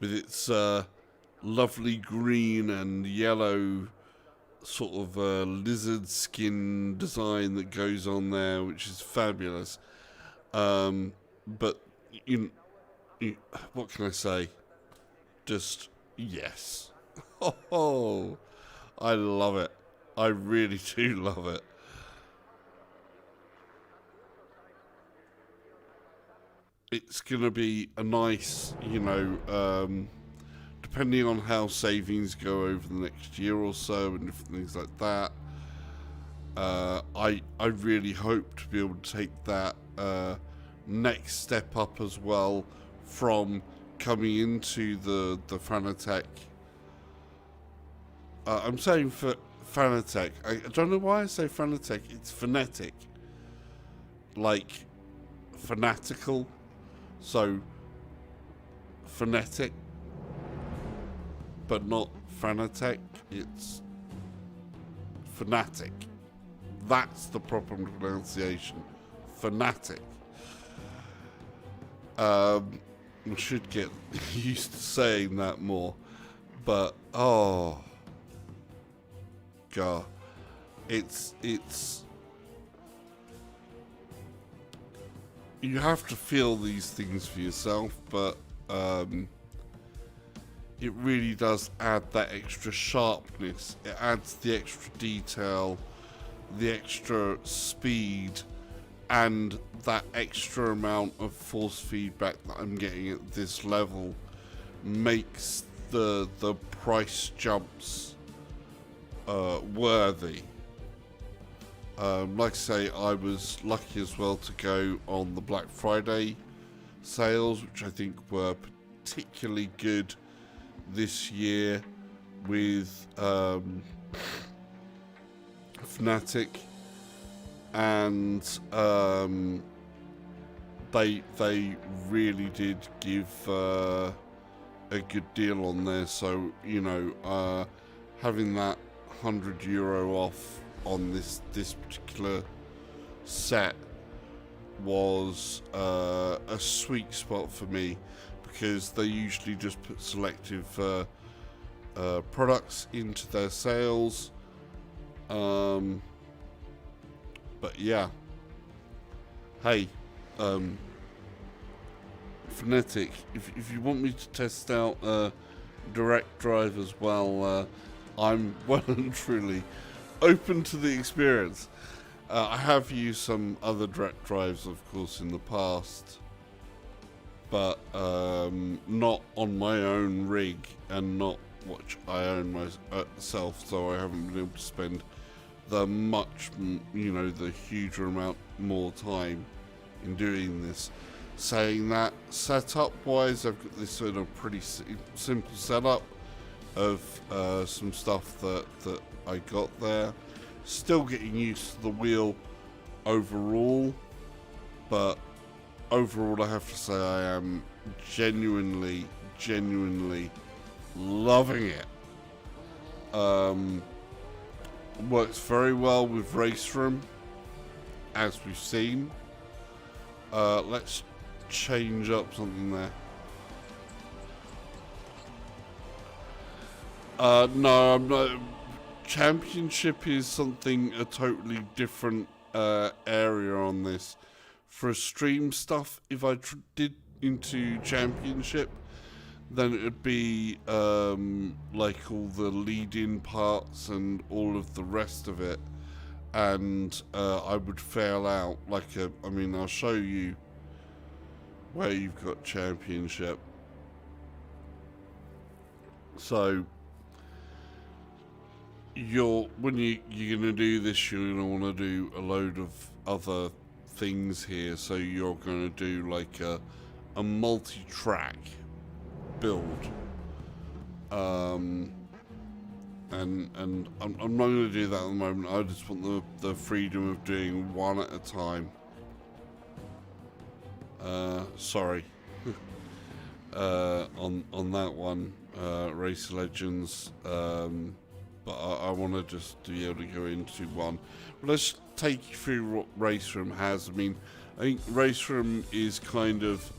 with its lovely green and yellow sort of lizard skin design that goes on there, which is fabulous. But what can I say? Just yes. Oh, I love it. I really do love it. It's gonna be a nice, depending on how savings go over the next year or so and different things like that. I really hope to be able to take that next step up as well from coming into the Fanatec. I'm saying for Fanatec. I don't know why I say Fanatec. It's phonetic, like fanatical. So phonetic, but not Fanatec. It's fanatic. That's the proper pronunciation. Fanatic. I should get used to saying that more, but oh god, it's you have to feel these things for yourself, but it really does add that extra sharpness. It adds the extra detail, the extra speed, and that extra amount of force feedback that I'm getting at this level makes the price jumps worthy. Like I say, I was lucky as well to go on the Black Friday sales, which I think were particularly good this year with Fanatec, and they really did give a good deal on there. So having that €100 off on this particular set was a sweet spot for me, because they usually just put selective products into their sales. But yeah, hey, Fanatec, if you want me to test out direct drive as well, I'm well and truly open to the experience. I have used some other direct drives, of course, in the past, but not on my own rig and not which I own myself, so I haven't been able to spend the huge amount more time in doing this. Saying that, setup wise, I've got this sort of pretty simple setup of some stuff that I got there. Still getting used to the wheel overall, but overall I have to say I am genuinely loving it. Works very well with Raceroom, as we've seen. Let's change up something there. No, I'm not. Championship is something a totally different area on this. For stream stuff, if I did into championship, then it would be like all the lead-in parts and all of the rest of it, and I would fail out. I'll show you where you've got championship. So when you're gonna do this, you're gonna want to do a load of other things here. So you're gonna do like a multi-track build, and I'm not going to do that at the moment. I just want the freedom of doing one at a time. Sorry. On that one, Race Legends, but I want to just be able to go into one. But let's take you through what Raceroom has. I think Raceroom is kind of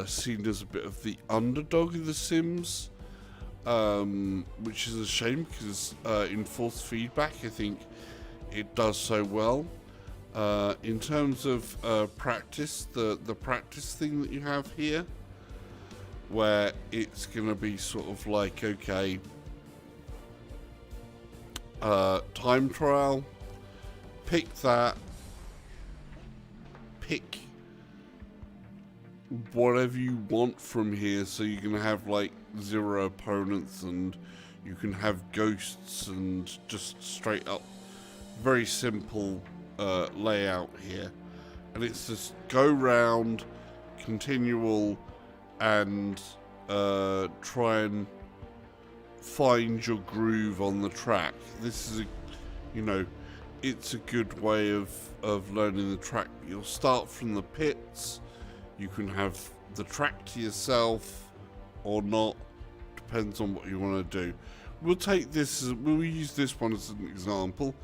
seen as a bit of the underdog of the Sims, which is a shame because in force feedback I think it does so well. In terms of practice, the practice thing that you have here, where it's going to be sort of like, okay, time trial, pick that, pick whatever you want from here, so you're going to have like 0 opponents and you can have ghosts and just straight up very simple layout here. And it's just go round, continual, and try and find your groove on the track. This is it's a good way of learning the track. You'll start from the pits. You can have the track to yourself or not, depends on what you want to do. We'll use this one as an example.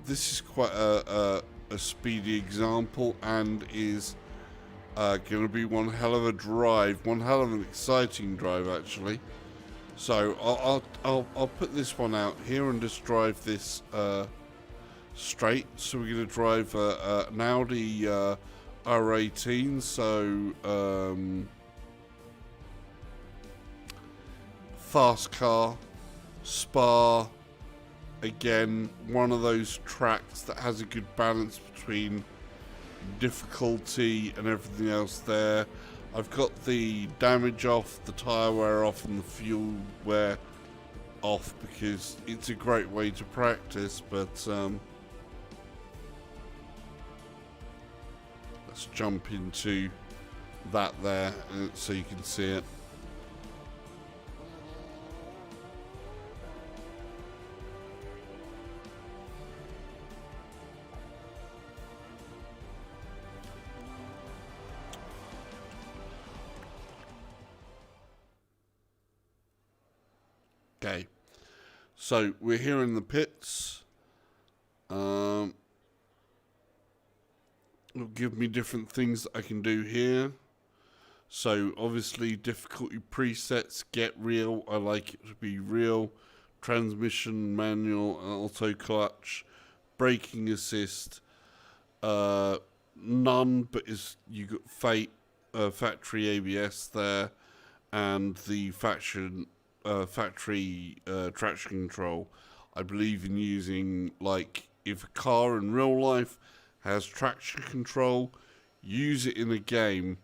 This is quite a speedy example and is going to be one hell of a drive, one hell of an exciting drive actually. So I'll put this one out here and just drive this straight. So we're going to drive an Audi R18. So fast car, Spa. Again, one of those tracks that has a good balance between difficulty and everything else there. I've got the damage off, the tyre wear off, and the fuel wear off because it's a great way to practice, but let's jump into that there so you can see it. Okay, so we're here in the pits. It'll give me different things that I can do here. So obviously difficulty presets, get real. I like it to be real. Transmission, manual, auto clutch, braking assist. None, but you got factory ABS there, and the factory traction control. I believe in using, like, if a car in real life has traction control, use it in a game.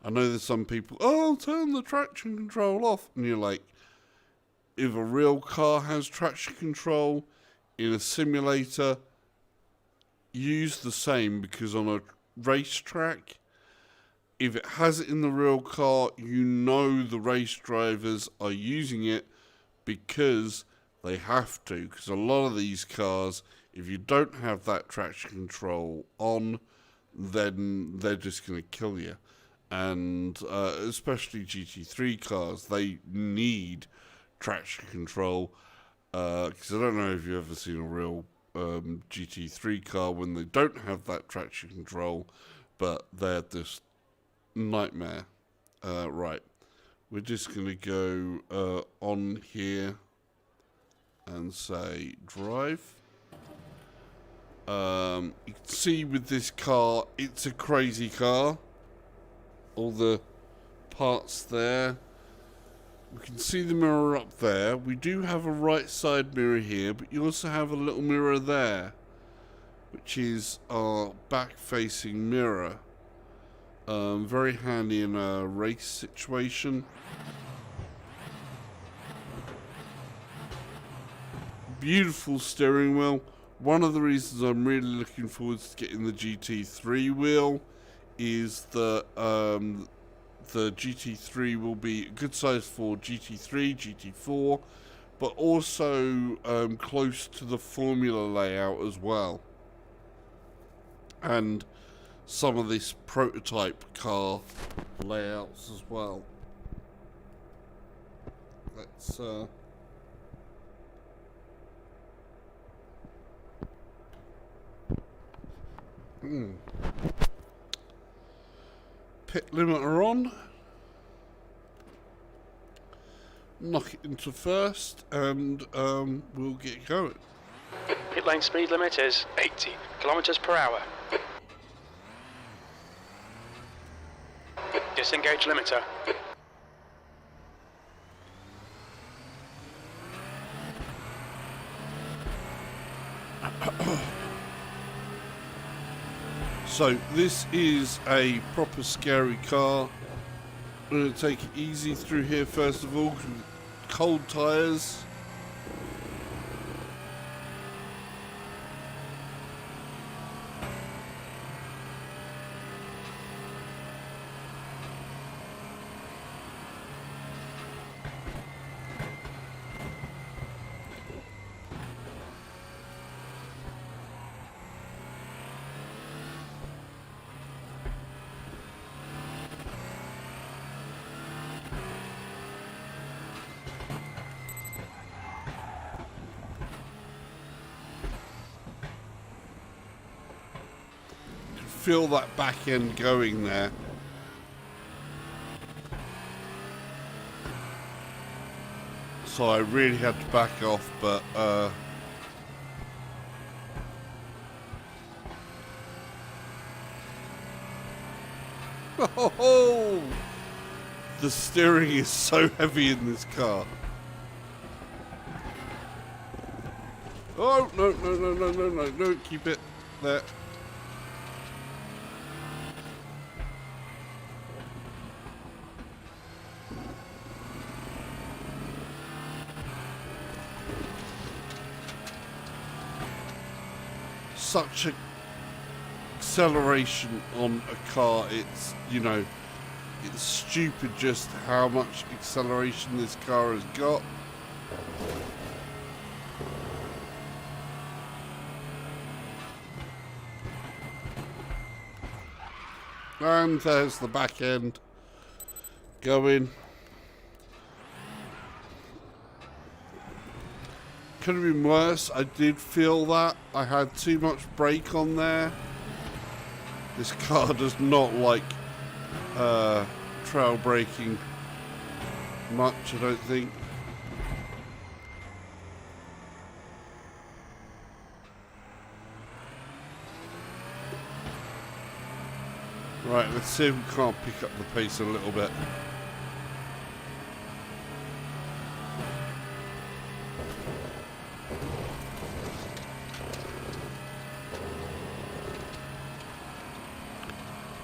I know there's some people, oh, turn the traction control off, and you're like, if a real car has traction control in a simulator, use the same, because on a racetrack, if it has it in the real car, you know the race drivers are using it because they have to. Because a lot of these cars, if you don't have that traction control on, then they're just going to kill you. And especially GT3 cars, they need traction control. Because I don't know if you've ever seen a real GT3 car when they don't have that traction control, but they're just nightmare. Right, we're just going to go on here and say drive. You can see with this car, it's a crazy car. All the parts there. We can see the mirror up there. We do have a right side mirror here, but you also have a little mirror there, which is our back facing mirror. Very handy in a race situation. Beautiful steering wheel. One of the reasons I'm really looking forward to getting the GT3 wheel is that the GT3 will be a good size for GT3, GT4, but also close to the Formula layout as well. And some of this prototype car layouts as well. Let's pit limiter on. Knock it into first, and we'll get going. Pit lane speed limit is 80 kilometers per hour. Disengage limiter. So this is a proper scary car. I'm going to take it easy through here first of all. Cold tyres. Feel that back end going there. So I really had to back off, but oh, the steering is so heavy in this car. Oh, no, keep it there. Such a acceleration on a car, it's, you know, it's stupid just how much acceleration this car has got. And there's the back end going. Could have been worse. I did feel that. I had too much brake on there. This car does not like trail braking much, I don't think. Right, let's see if we can't pick up the pace a little bit.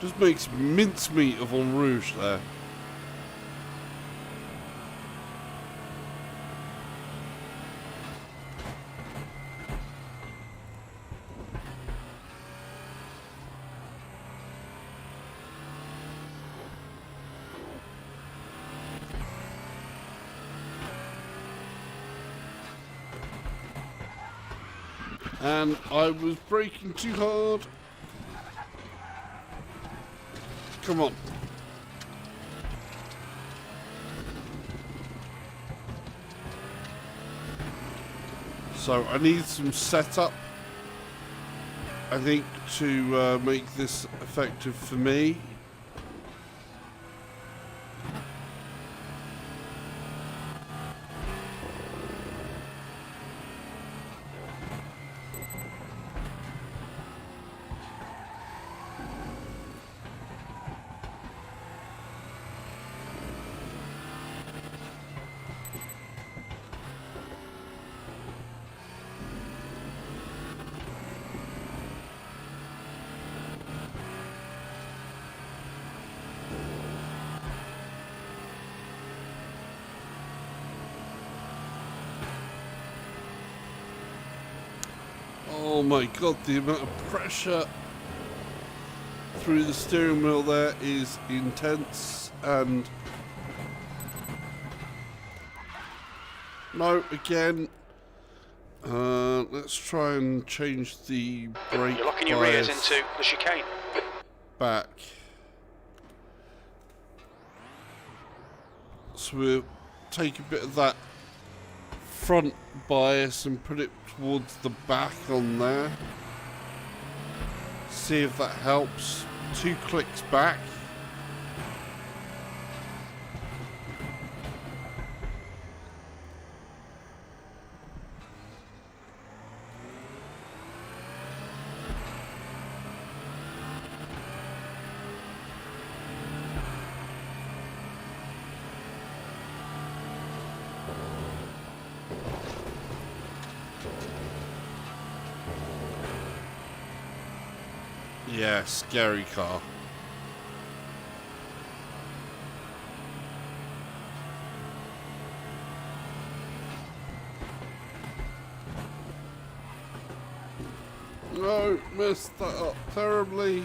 Just makes mincemeat of En Rouge there. And I was braking too hard. Come on. So I need some setup, I think, to make this effective for me. Oh my god, the amount of pressure through the steering wheel there is intense. And no, again, let's try and change the brake. You're locking your rears into the chicane. Back. So we'll take a bit of that front bias and put it towards the back on there. See if that helps. 2 clicks back. Yeah, scary car. No, messed that up terribly.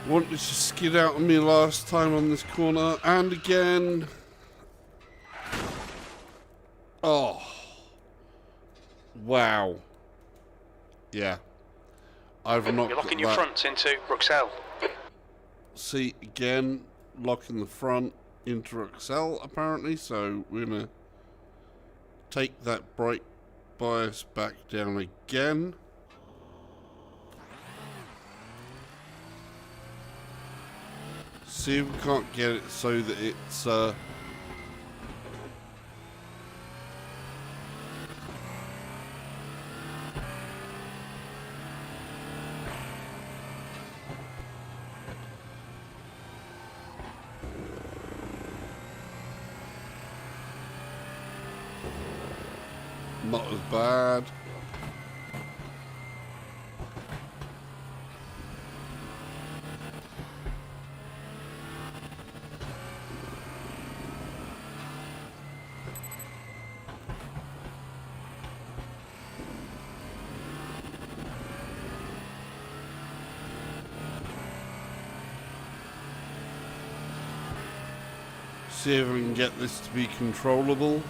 Wanted to skid out on me last time on this corner, and again. Oh. Wow. Yeah. I've not You're got locking your that. front into Ruxell. See, again, locking the front into Ruxell, apparently, so we're going to take that brake bias back down again. See if we can't get it so that it's not as bad. See if we can get this to be controllable.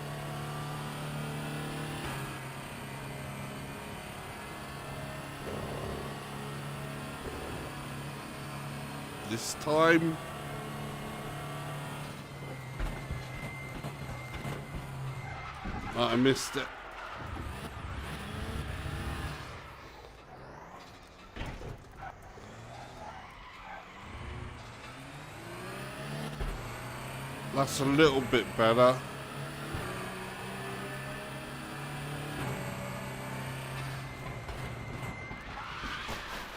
This time. Oh, I missed it. That's a little bit better.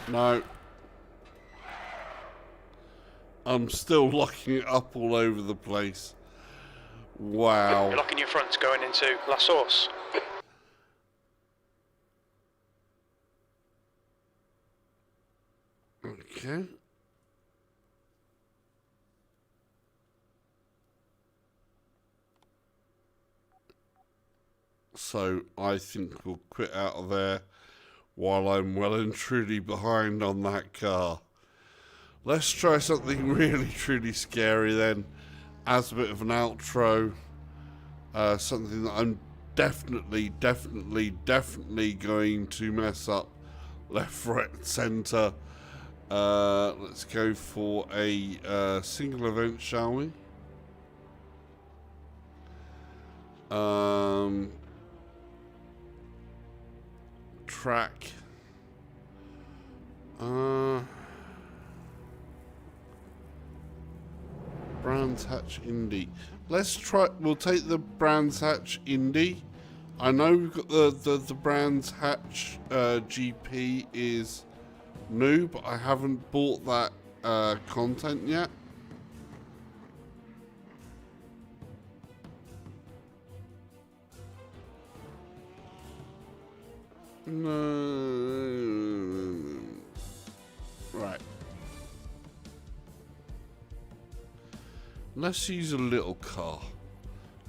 No. I'm still locking it up all over the place. Wow. You're locking your front going into La Source. Okay. So I think we'll quit out of there while I'm well and truly behind on that car. Let's try something really truly scary then, as a bit of an outro. Something that I'm definitely going to mess up left, right, centre. Let's go for a single event, shall we? Track. Brands Hatch Indy. Let's try. We'll take the Brands Hatch Indy. I know we've got the Brands Hatch GP is new, but I haven't bought that content yet. No. Right. Let's use a little car.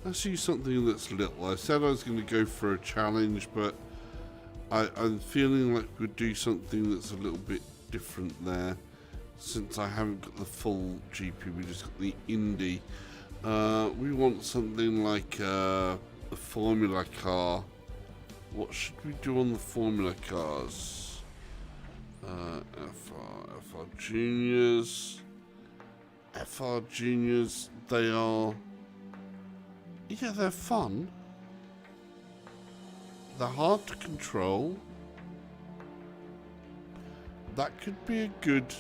Let's use something that's little. I said I was going to go for a challenge, but I'm feeling like we'd do something that's a little bit different there. Since I haven't got the full GP, we just got the Indy. We want something like a Formula car. What should we do on the Formula cars? FR Juniors. FR Juniors, they are... Yeah, they're fun. They're hard to control. That could be a good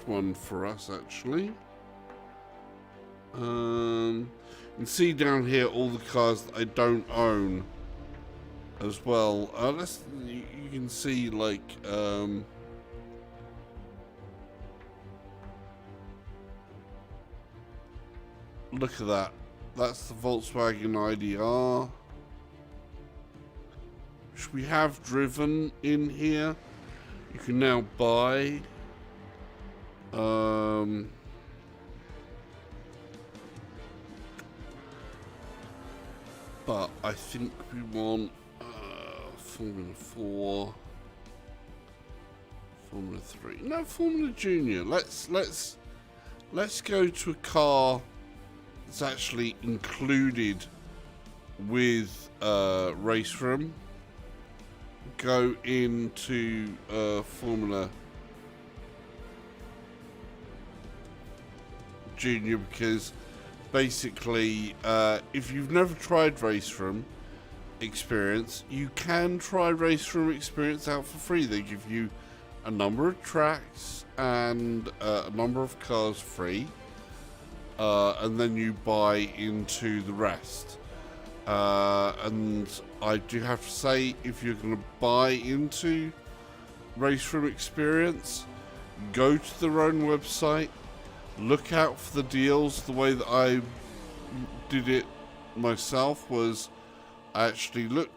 one for us, actually. You can see down here all the cars that I don't own as well. You can see, like, look at that. That's the Volkswagen IDR. which we have driven in here. You can now buy. But I think we want Formula 4, Formula 3. No, Formula Junior. Let's go to a car that's actually included with Raceroom. Go into Formula Junior, because basically if you've never tried Raceroom Experience, you can try Raceroom Experience out for free. They give you a number of tracks and a number of cars free, and then you buy into the rest. And I do have to say, if you're going to buy into Raceroom Experience, go to their own website, look out for the deals. The way that I did it myself was I actually looked,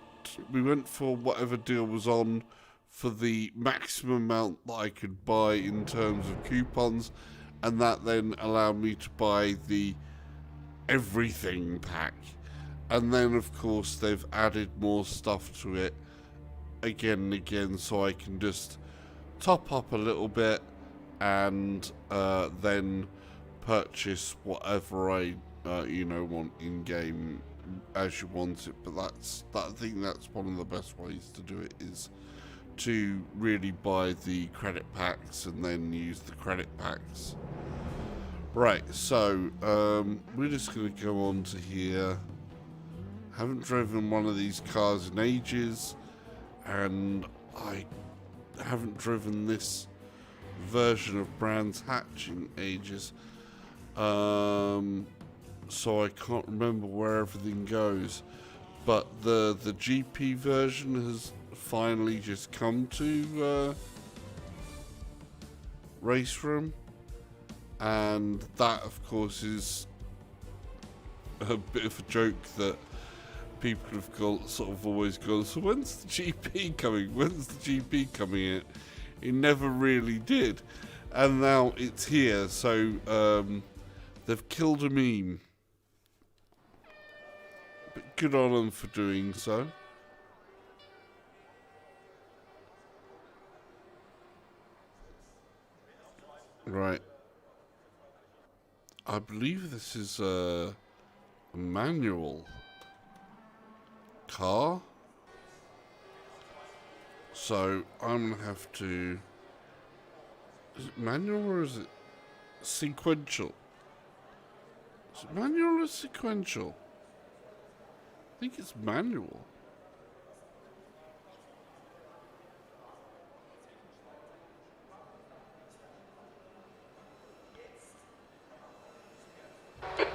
we went for whatever deal was on for the maximum amount that I could buy in terms of coupons, and that then allowed me to buy the everything pack. And then of course they've added more stuff to it again and again, so I can just top up a little bit and then purchase whatever I want in game as you want it. But I think that's one of the best ways to do it, is to really buy the credit packs and then use the credit packs. Right, so we're just going to go on to here. Haven't driven one of these cars in ages, and I haven't driven this version of Brands Hatch in ages, so I can't remember where everything goes. But the GP version has finally just come to Raceroom, and that of course is a bit of a joke that people have sort of always gone, so when's the GP coming? When's the GP coming in? It never really did. And now it's here, so they've killed a meme. But good on them for doing so. Right. I believe this is a manual car, so I'm gonna have to. Is it manual or is it sequential? Is it manual or sequential? I think it's manual.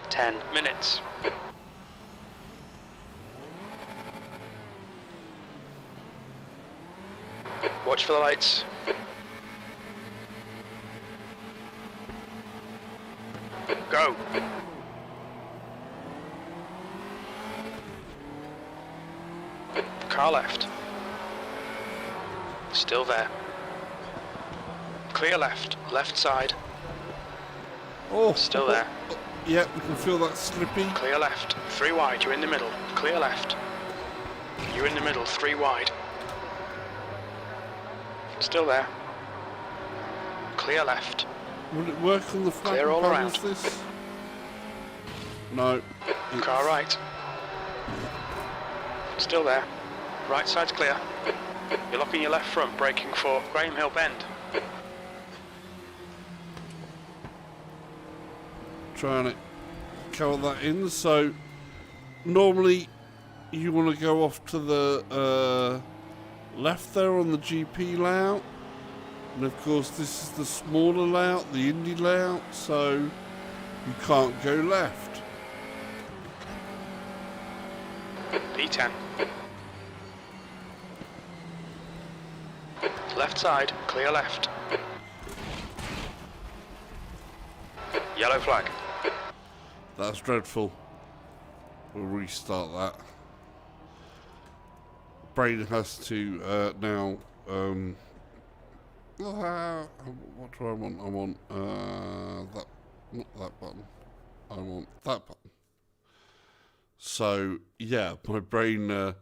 Ten minutes. Watch for the lights. Go. Car left. Still there. Clear left. Left side. Oh, Still there. Yeah, we can feel that slippy. Clear left. 3 wide. You're in the middle. Clear left. You're in the middle. 3 wide. Still there. Clear left. Will it work on the flat Clear all around. this? No. Car right. Still there. Right side's clear. You're locking your left front, braking for Graham Hill Bend. Trying to cover that in. So normally you want to go off to the left there on the GP layout, and of course this is the smaller layout, the Indy layout, so you can't go left. P10. Left side, clear left. Yellow flag. That's dreadful. We'll restart that. brain has to now. What do I want? I want that, not that button. I want that button. So yeah, my brain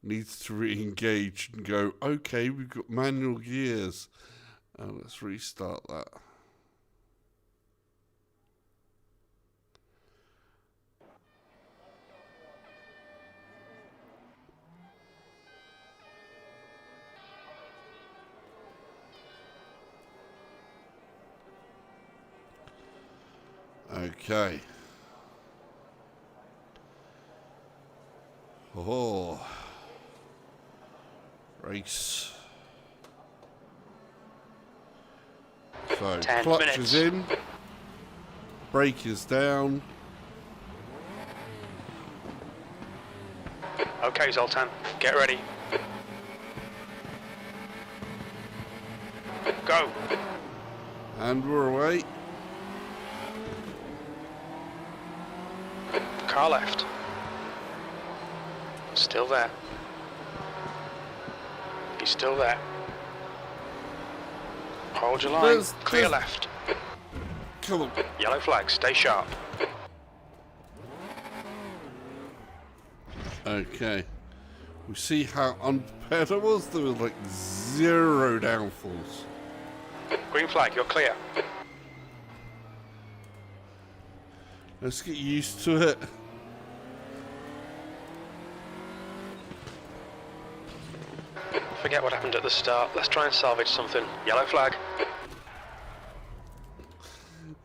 needs to re-engage and go. Okay, we've got manual gears. Let's restart that. Okay. Oh. Race. So, 10 clutch minutes. is in. Brake is down. Okay, Zoltan, get ready. Go. And we're away. Car left. Still there. He's still there. Hold your line. Clear left. Come on. Yellow flag, stay sharp. Okay. We see how unprepared I was. There was like 0 downfalls. Green flag, you're clear. Let's get used to it. Forget what happened at the start. Let's try and salvage something. Yellow flag.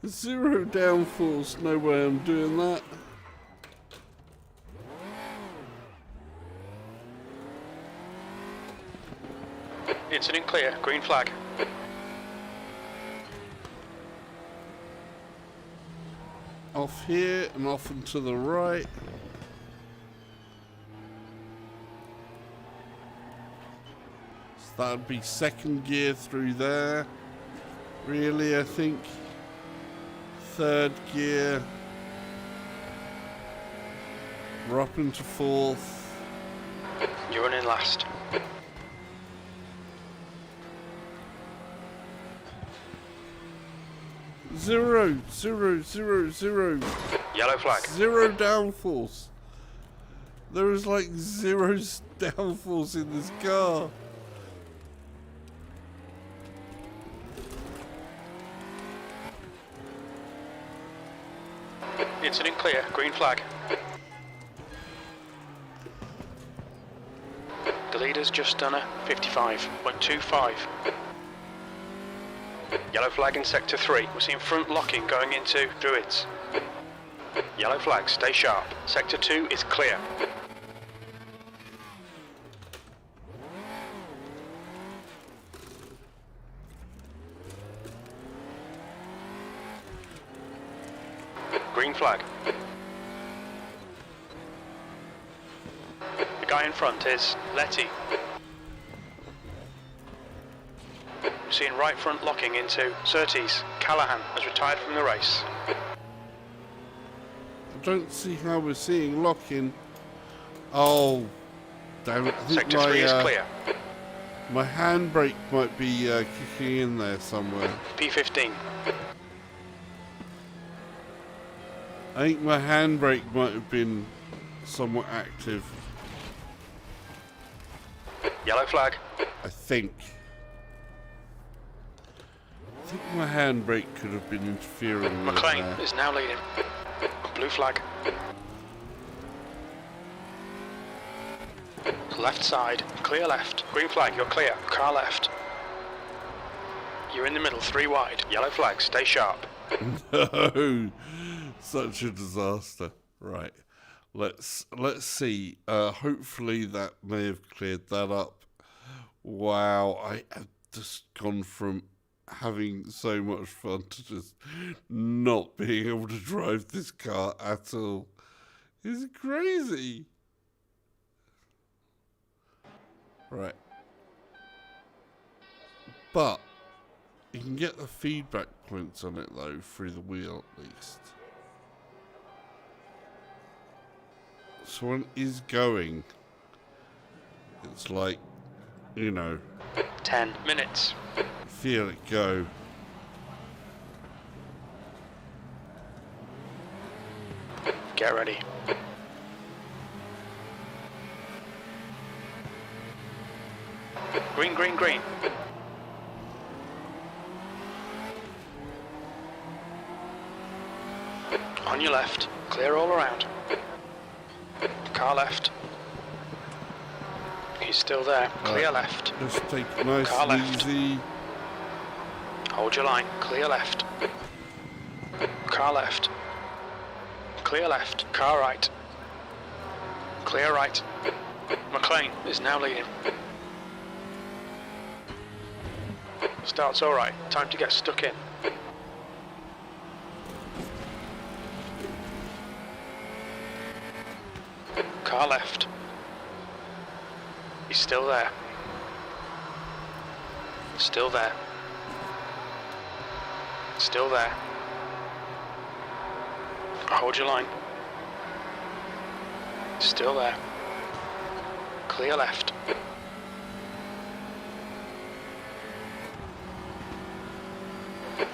0 downfalls. No way I'm doing that. Incident clear. Green flag. Off here and off and to the right. So that would be second gear through there. Really, I think. Third gear. We're up into fourth. You're running last. Zero. Yellow flag. 0 downfalls. There is like 0 downfalls in this car. Incident clear. Green flag. The leader's just done a 55.25. Yellow flag in sector 3. We're seeing front locking going into Druids. Yellow flag, stay sharp. Sector 2 is clear. Green flag. The guy in front is Letty. We're seeing right front locking into Surtees. Callahan has retired from the race. I don't see how we're seeing locking. Oh, damn it. I think Sector 3 is clear. my handbrake might be kicking in there somewhere. P15. I think my handbrake might have been somewhat active. Yellow flag. I think my handbrake could have been interfering with McLean it there. is now leading. Blue flag. Left side, clear left. Green flag, you're clear. Car left. You're in the middle, 3 wide. Yellow flag, stay sharp. No, such a disaster. Right, let's see. Hopefully that may have cleared that up. Wow, I have just gone from having so much fun to just not being able to drive this car at all. It's crazy. Right. But you can get the feedback points on it though through the wheel at least. So one is going It's like, you know, 10 minutes. feel it go. Get ready. Green, green, green. On your left, clear all around. Car left. He's still there. Clear left. Just take it nice Car and left. easy. Hold your line. Clear left. Car left. Clear left. Car right. Clear right. McLean is now leading. Start's alright. Time to get stuck in. Car left. He's still there. Still there. Still there. Hold your line. Still there. Clear left.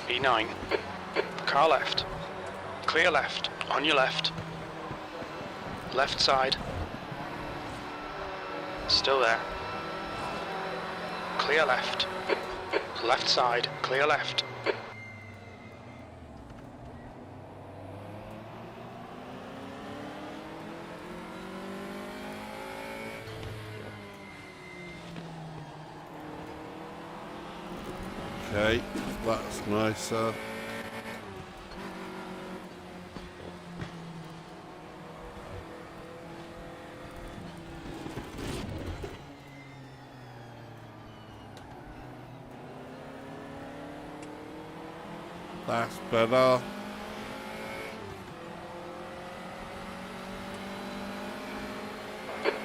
E9. Car left. Clear left. On your left. Left side. Still there. Clear left. Left side. Clear left. Okay, that's nicer. That's better.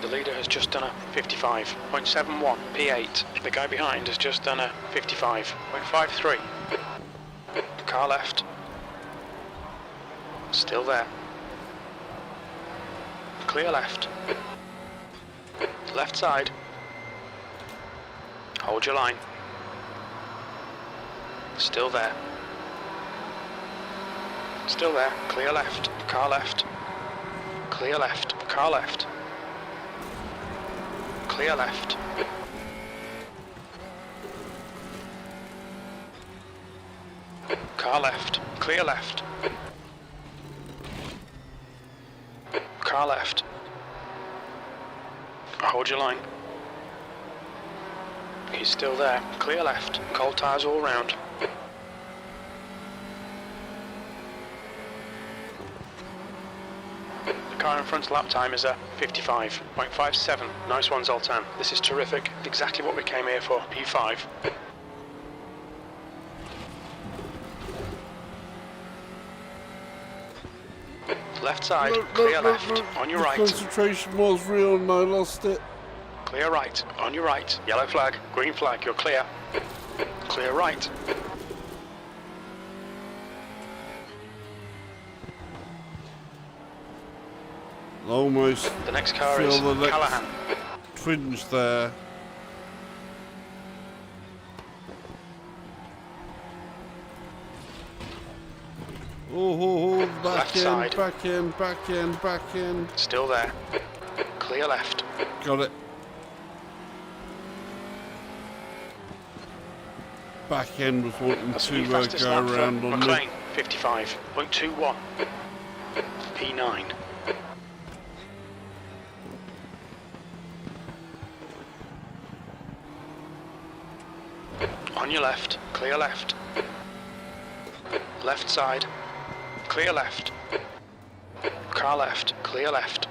The leader has just done a 55.71 P8. The guy behind has just done a 55.53. Car left. Still there. Clear left. Left side. Hold your line. Still there. Still there. Clear left. Car left. Clear left. Car left. Clear left. Car left. Clear left. Car left. Hold your line. He's still there. Clear left. Cold tyres all round. The car in front's lap time is a 55.57. Nice one, Zoltan. This is terrific. Exactly what we came here for. P5. Left side. Clear left. On your right. Concentration was real and I lost it. Clear right. On your right. Yellow flag. Green flag. You're clear. Clear right. Almost The next car feel is the next Callahan. twinge there. Oh, back Left in, side. back in, back in, back in. Still there. Clear left. Got it. Back end was wanting That's to the fastest go lap for around on me. McLean. 55.21. P9. On your left. Clear left. Left side. Clear left. Car left. Clear left.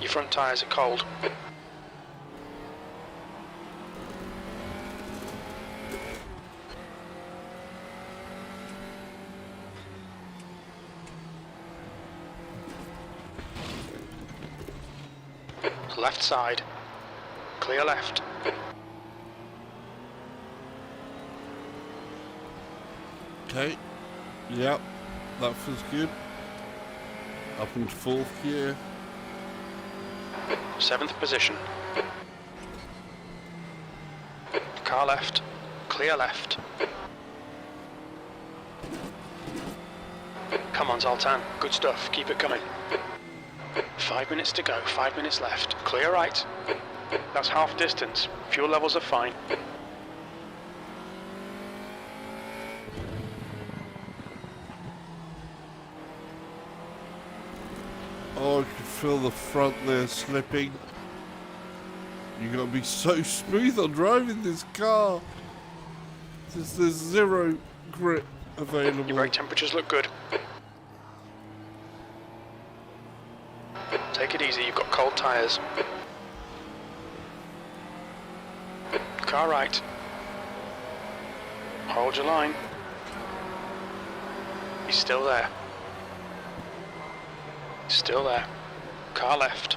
Your front tyres are cold. Left side. Clear left. Okay. Yep. That feels good. Up into 4th gear. 7th position. Car left. Clear left. Come on, Zoltan. Good stuff. Keep it coming. 5 minutes to go. 5 minutes left. Clear right. That's half distance. Fuel levels are fine. Oh, I can feel the front there slipping. You gotta be so smooth on driving this car. There's zero grip available. Your brake temperatures look good. Take it easy, you've got cold tyres. Car right. Hold your line. He's still there. Still there. Car left.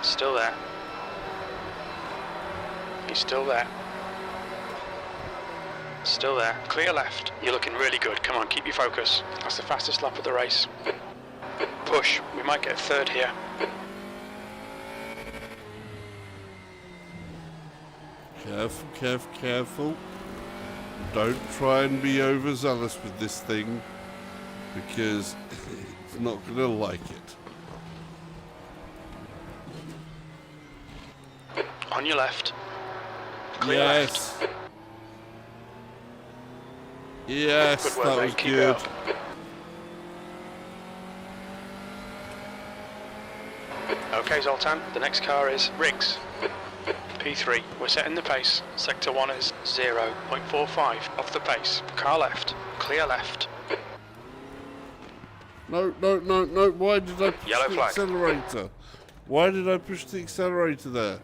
Still there. He's still there. Still there. Clear left. You're looking really good. Come on, keep your focus. That's the fastest lap of the race. Push. We might get 3rd here. Careful, careful, careful. Don't try and be overzealous with this thing, because it's not going to like it. On your left. Clear left. Yes, good work, that mate. was Keep it good. up. Okay, Zoltan, the next car is Riggs. P3, we're setting the pace. Sector 1 is 0.45 off the pace. Car left, clear left. No, no, no, no. Why did I push Yellow the flag. accelerator? Why did I push the accelerator there?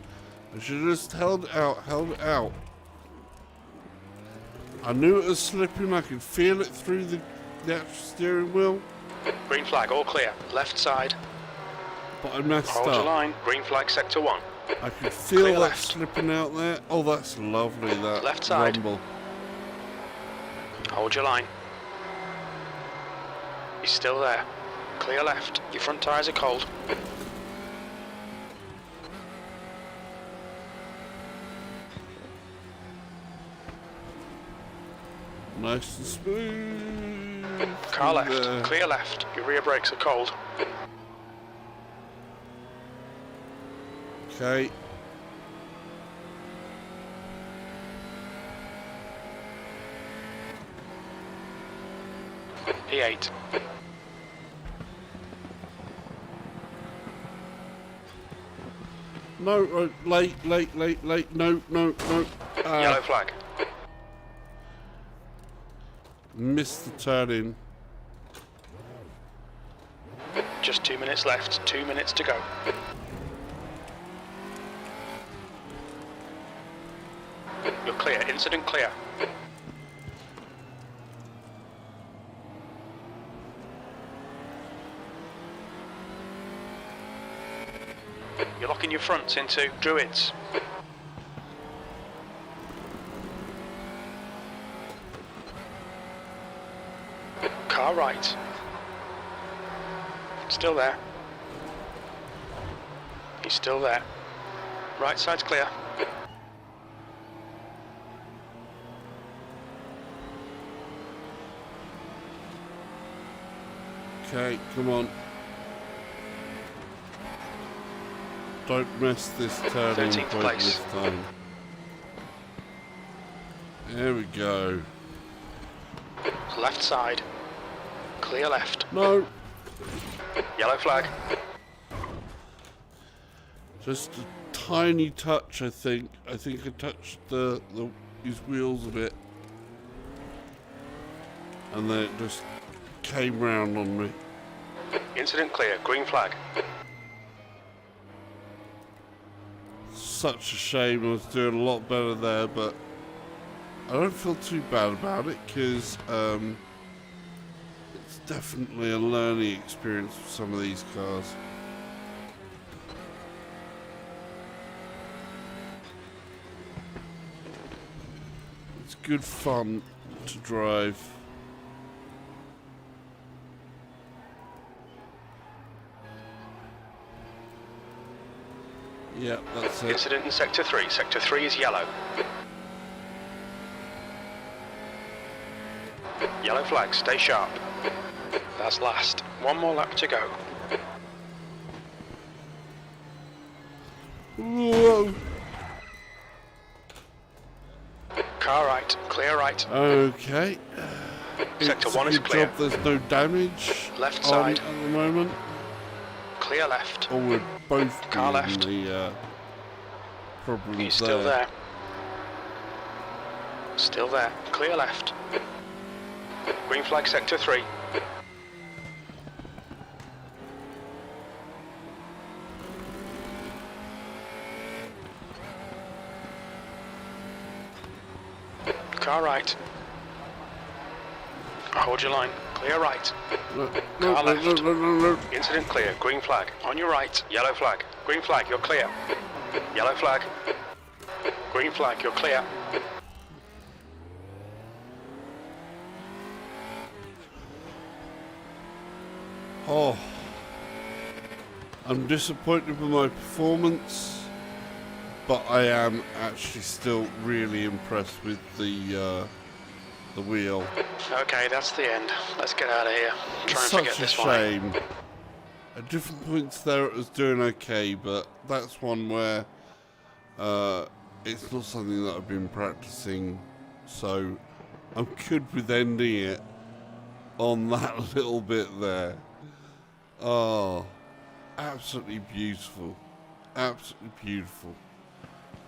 I should have just held it out, held it out. I knew it was slipping. I could feel it through the actual steering wheel. Green flag, all clear. Left side, But I messed hold your up. line. Green flag, sector 1. I could feel Clear that left. slipping out there. Oh, that's lovely, that Left side. rumble. Hold your line. He's still there. Clear left. Your front tyres are cold. Nice and smooth. Car left. There. Clear left. Your rear brakes are cold. Okay. P8. No, late, no, no, no. Yellow flag. Missed the turn in. Just 2 minutes left. 2 minutes to go. You're clear. Incident clear. You're locking your fronts into Druids. Car right. Still there. He's still there. Right side's clear. Okay, come on. Don't mess this turning 13th point place. this time. There we go. Left side. Clear left. No, Yellow flag. just a tiny touch, I think. I think I touched his wheels a bit. And then it just came round on me. Incident clear. Green flag. Such a shame. I was doing a lot better there, but I don't feel too bad about it, because it's definitely a learning experience for some of these cars. It's good fun to drive. Yeah, that's it. Incident in Sector 3. Sector 3 is yellow. Yellow flag, stay sharp. That's last. One more lap to go. Whoa. Car right, clear right. Okay. Sector It's 1 a is good clear. job there's no damage Left on side. at the moment. Clear left. Or we'd both be Car in left. the problems He's still there. there. Still there. Clear left. Green flag sector 3. Car right. Hold your line. Clear right. Car left. No. Incident clear. Green flag. On your right. Yellow flag. Green flag. You're clear. Yellow flag. Green flag. You're clear. Oh, I'm disappointed with my performance, but I am actually still really impressed with the wheel. Okay, that's the end. Let's get out of here. Try and forget Such a this one. shame. At different points there it was doing okay, but that's one where it's not something that I've been practicing, so I'm good with ending it on that little bit there. Oh, absolutely beautiful. Absolutely beautiful.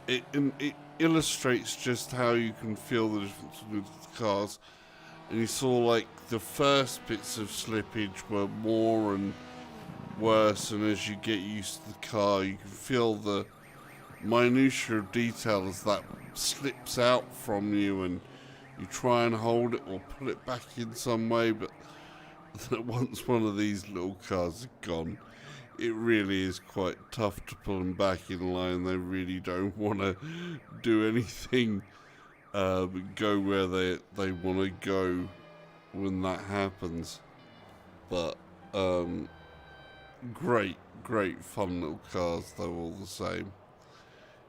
It illustrates just how you can feel the difference with the cars. And you saw like the first bits of slippage were more and worse, and as you get used to the car you can feel the minutiae of detail as that slips out from you and you try and hold it or pull it back in some way, but once one of these little cars is gone, it really is quite tough to pull them back in line. They really don't want to do anything but go where they want to go when that happens. But great fun little cars though, all the same.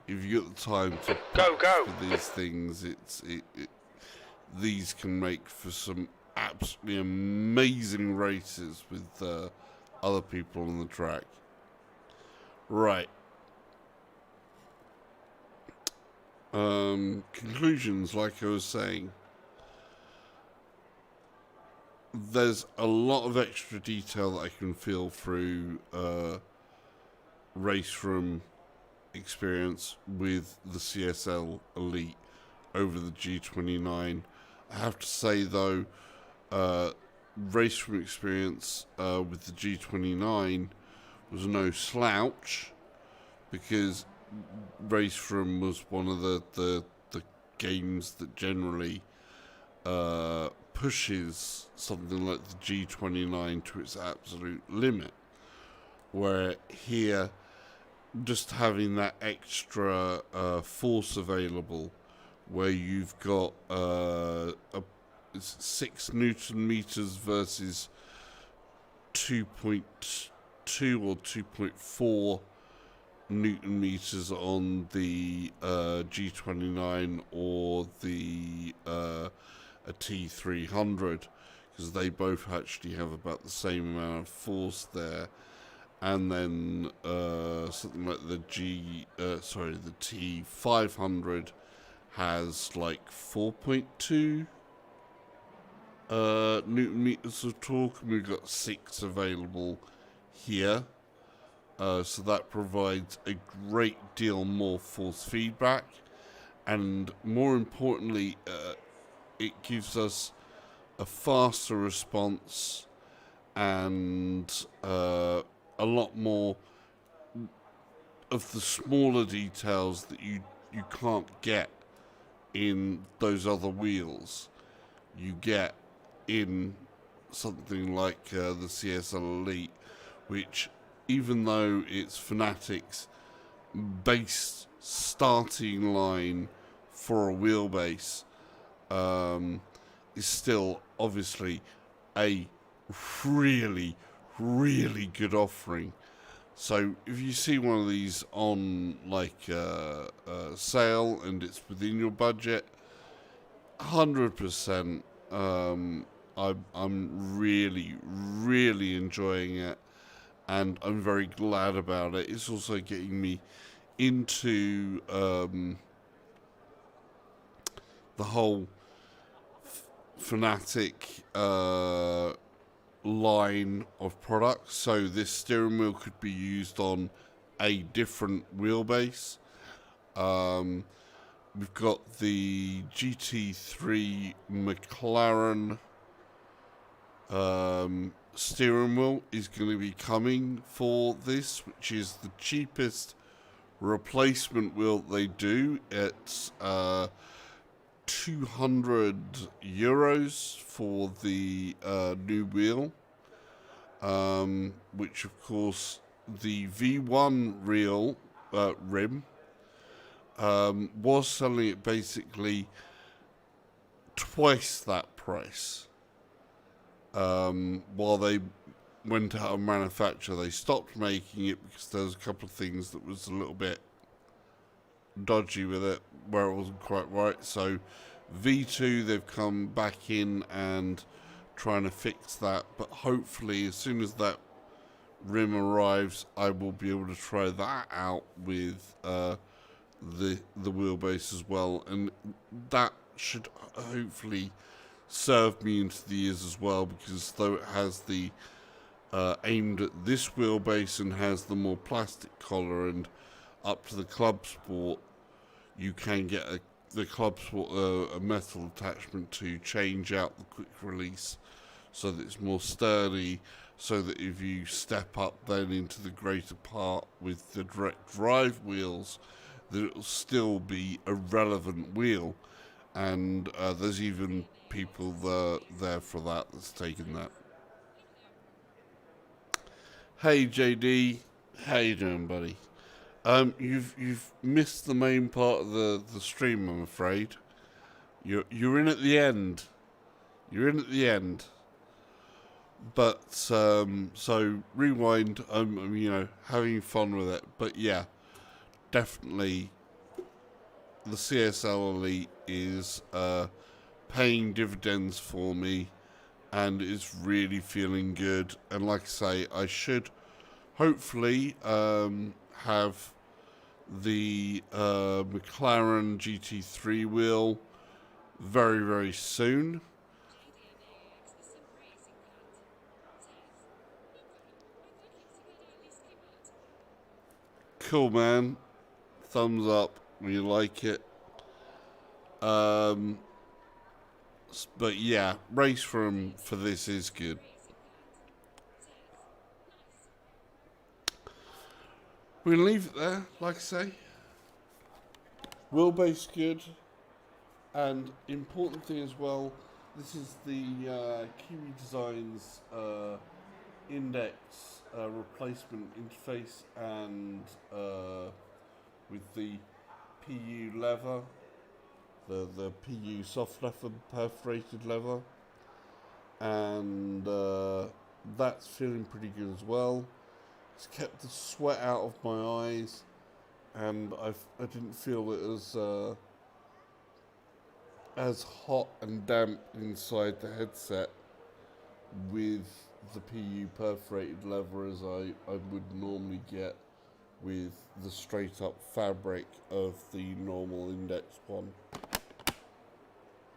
If you get the time to Go. for these things, these can make for some absolutely amazing races with other people on the track. Right. Conclusions, like I was saying. There's a lot of extra detail that I can feel through Raceroom Experience with the CSL Elite over the G29. I have to say though, Raceroom Experience with the G29 was no slouch, because Raceroom was one of the games that generally pushes something like the G29 to its absolute limit, where here just having that extra force available, where you've got 6 Newton meters versus 2.2 or 2.4 Newton meters on the G29 or the a T300, because they both actually have about the same amount of force there. And then something like the the T500 has like 4.2 Newton meters of torque, and we've got 6 available here. So that provides a great deal more force feedback, and more importantly, it gives us a faster response and a lot more of the smaller details that you can't get in those other wheels. You get in something like the CSL Elite, which, even though it's Fanatec's base starting line for a wheelbase, is still obviously a really good offering. So if you see one of these on like sale and it's within your budget, 100%. I'm really enjoying it, and I'm very glad about it. It's also getting me into the whole Fanatec line of products. So this steering wheel could be used on a different wheelbase. We've got the GT3 McLaren steering wheel is going to be coming for this, which is the cheapest replacement wheel they do. It's 200 euros for the new wheel, which of course the V1 rim was selling it basically twice that price. While they went out of manufacture, they stopped making it because there was a couple of things that was a little bit dodgy with it, where it wasn't quite right. So V2, they've come back in and trying to fix that, but hopefully as soon as that rim arrives, I will be able to try that out with the wheelbase as well, and that should hopefully serve me into the years as well, because though it has the aimed at this wheelbase and has the more plastic collar, and up to the Club Sport you can get the Club Sport a metal attachment to change out the quick release so that it's more sturdy, so that if you step up then into the greater part with the direct drive wheels, that it'll still be a relevant wheel. And there's even people there for that's taken that. Hey JD, how you doing, buddy? You've missed the main part of the stream, I'm afraid. You're in at the end. You're in at the end. But so rewind. I'm having fun with it. But yeah, definitely the CSL Elite is paying dividends for me, and it's really feeling good. And like I say, I should hopefully have the McLaren GT3 wheel very, very soon. Cool, man. Thumbs up when you like it. But yeah, Raceroom for this is good. We're going to leave it there, like I say. Wheelbase good. And important thing as well, this is the Kiwi Designs index replacement interface, and with the PU lever, the PU soft leather, perforated leather, and that's feeling pretty good as well. It's kept the sweat out of my eyes, and I didn't feel it as hot and damp inside the headset with the PU perforated leather as I would normally get with the straight up fabric of the normal index one.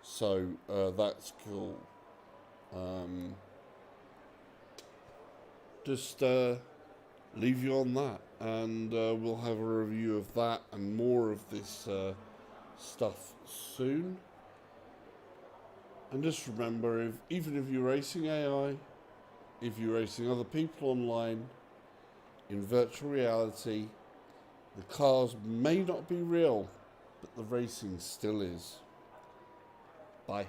So that's cool. Just leave you on that, and we'll have a review of that and more of this stuff soon. And just remember, even if you're racing AI, if you're racing other people online, in virtual reality, the cars may not be real, but the racing still is. Bye.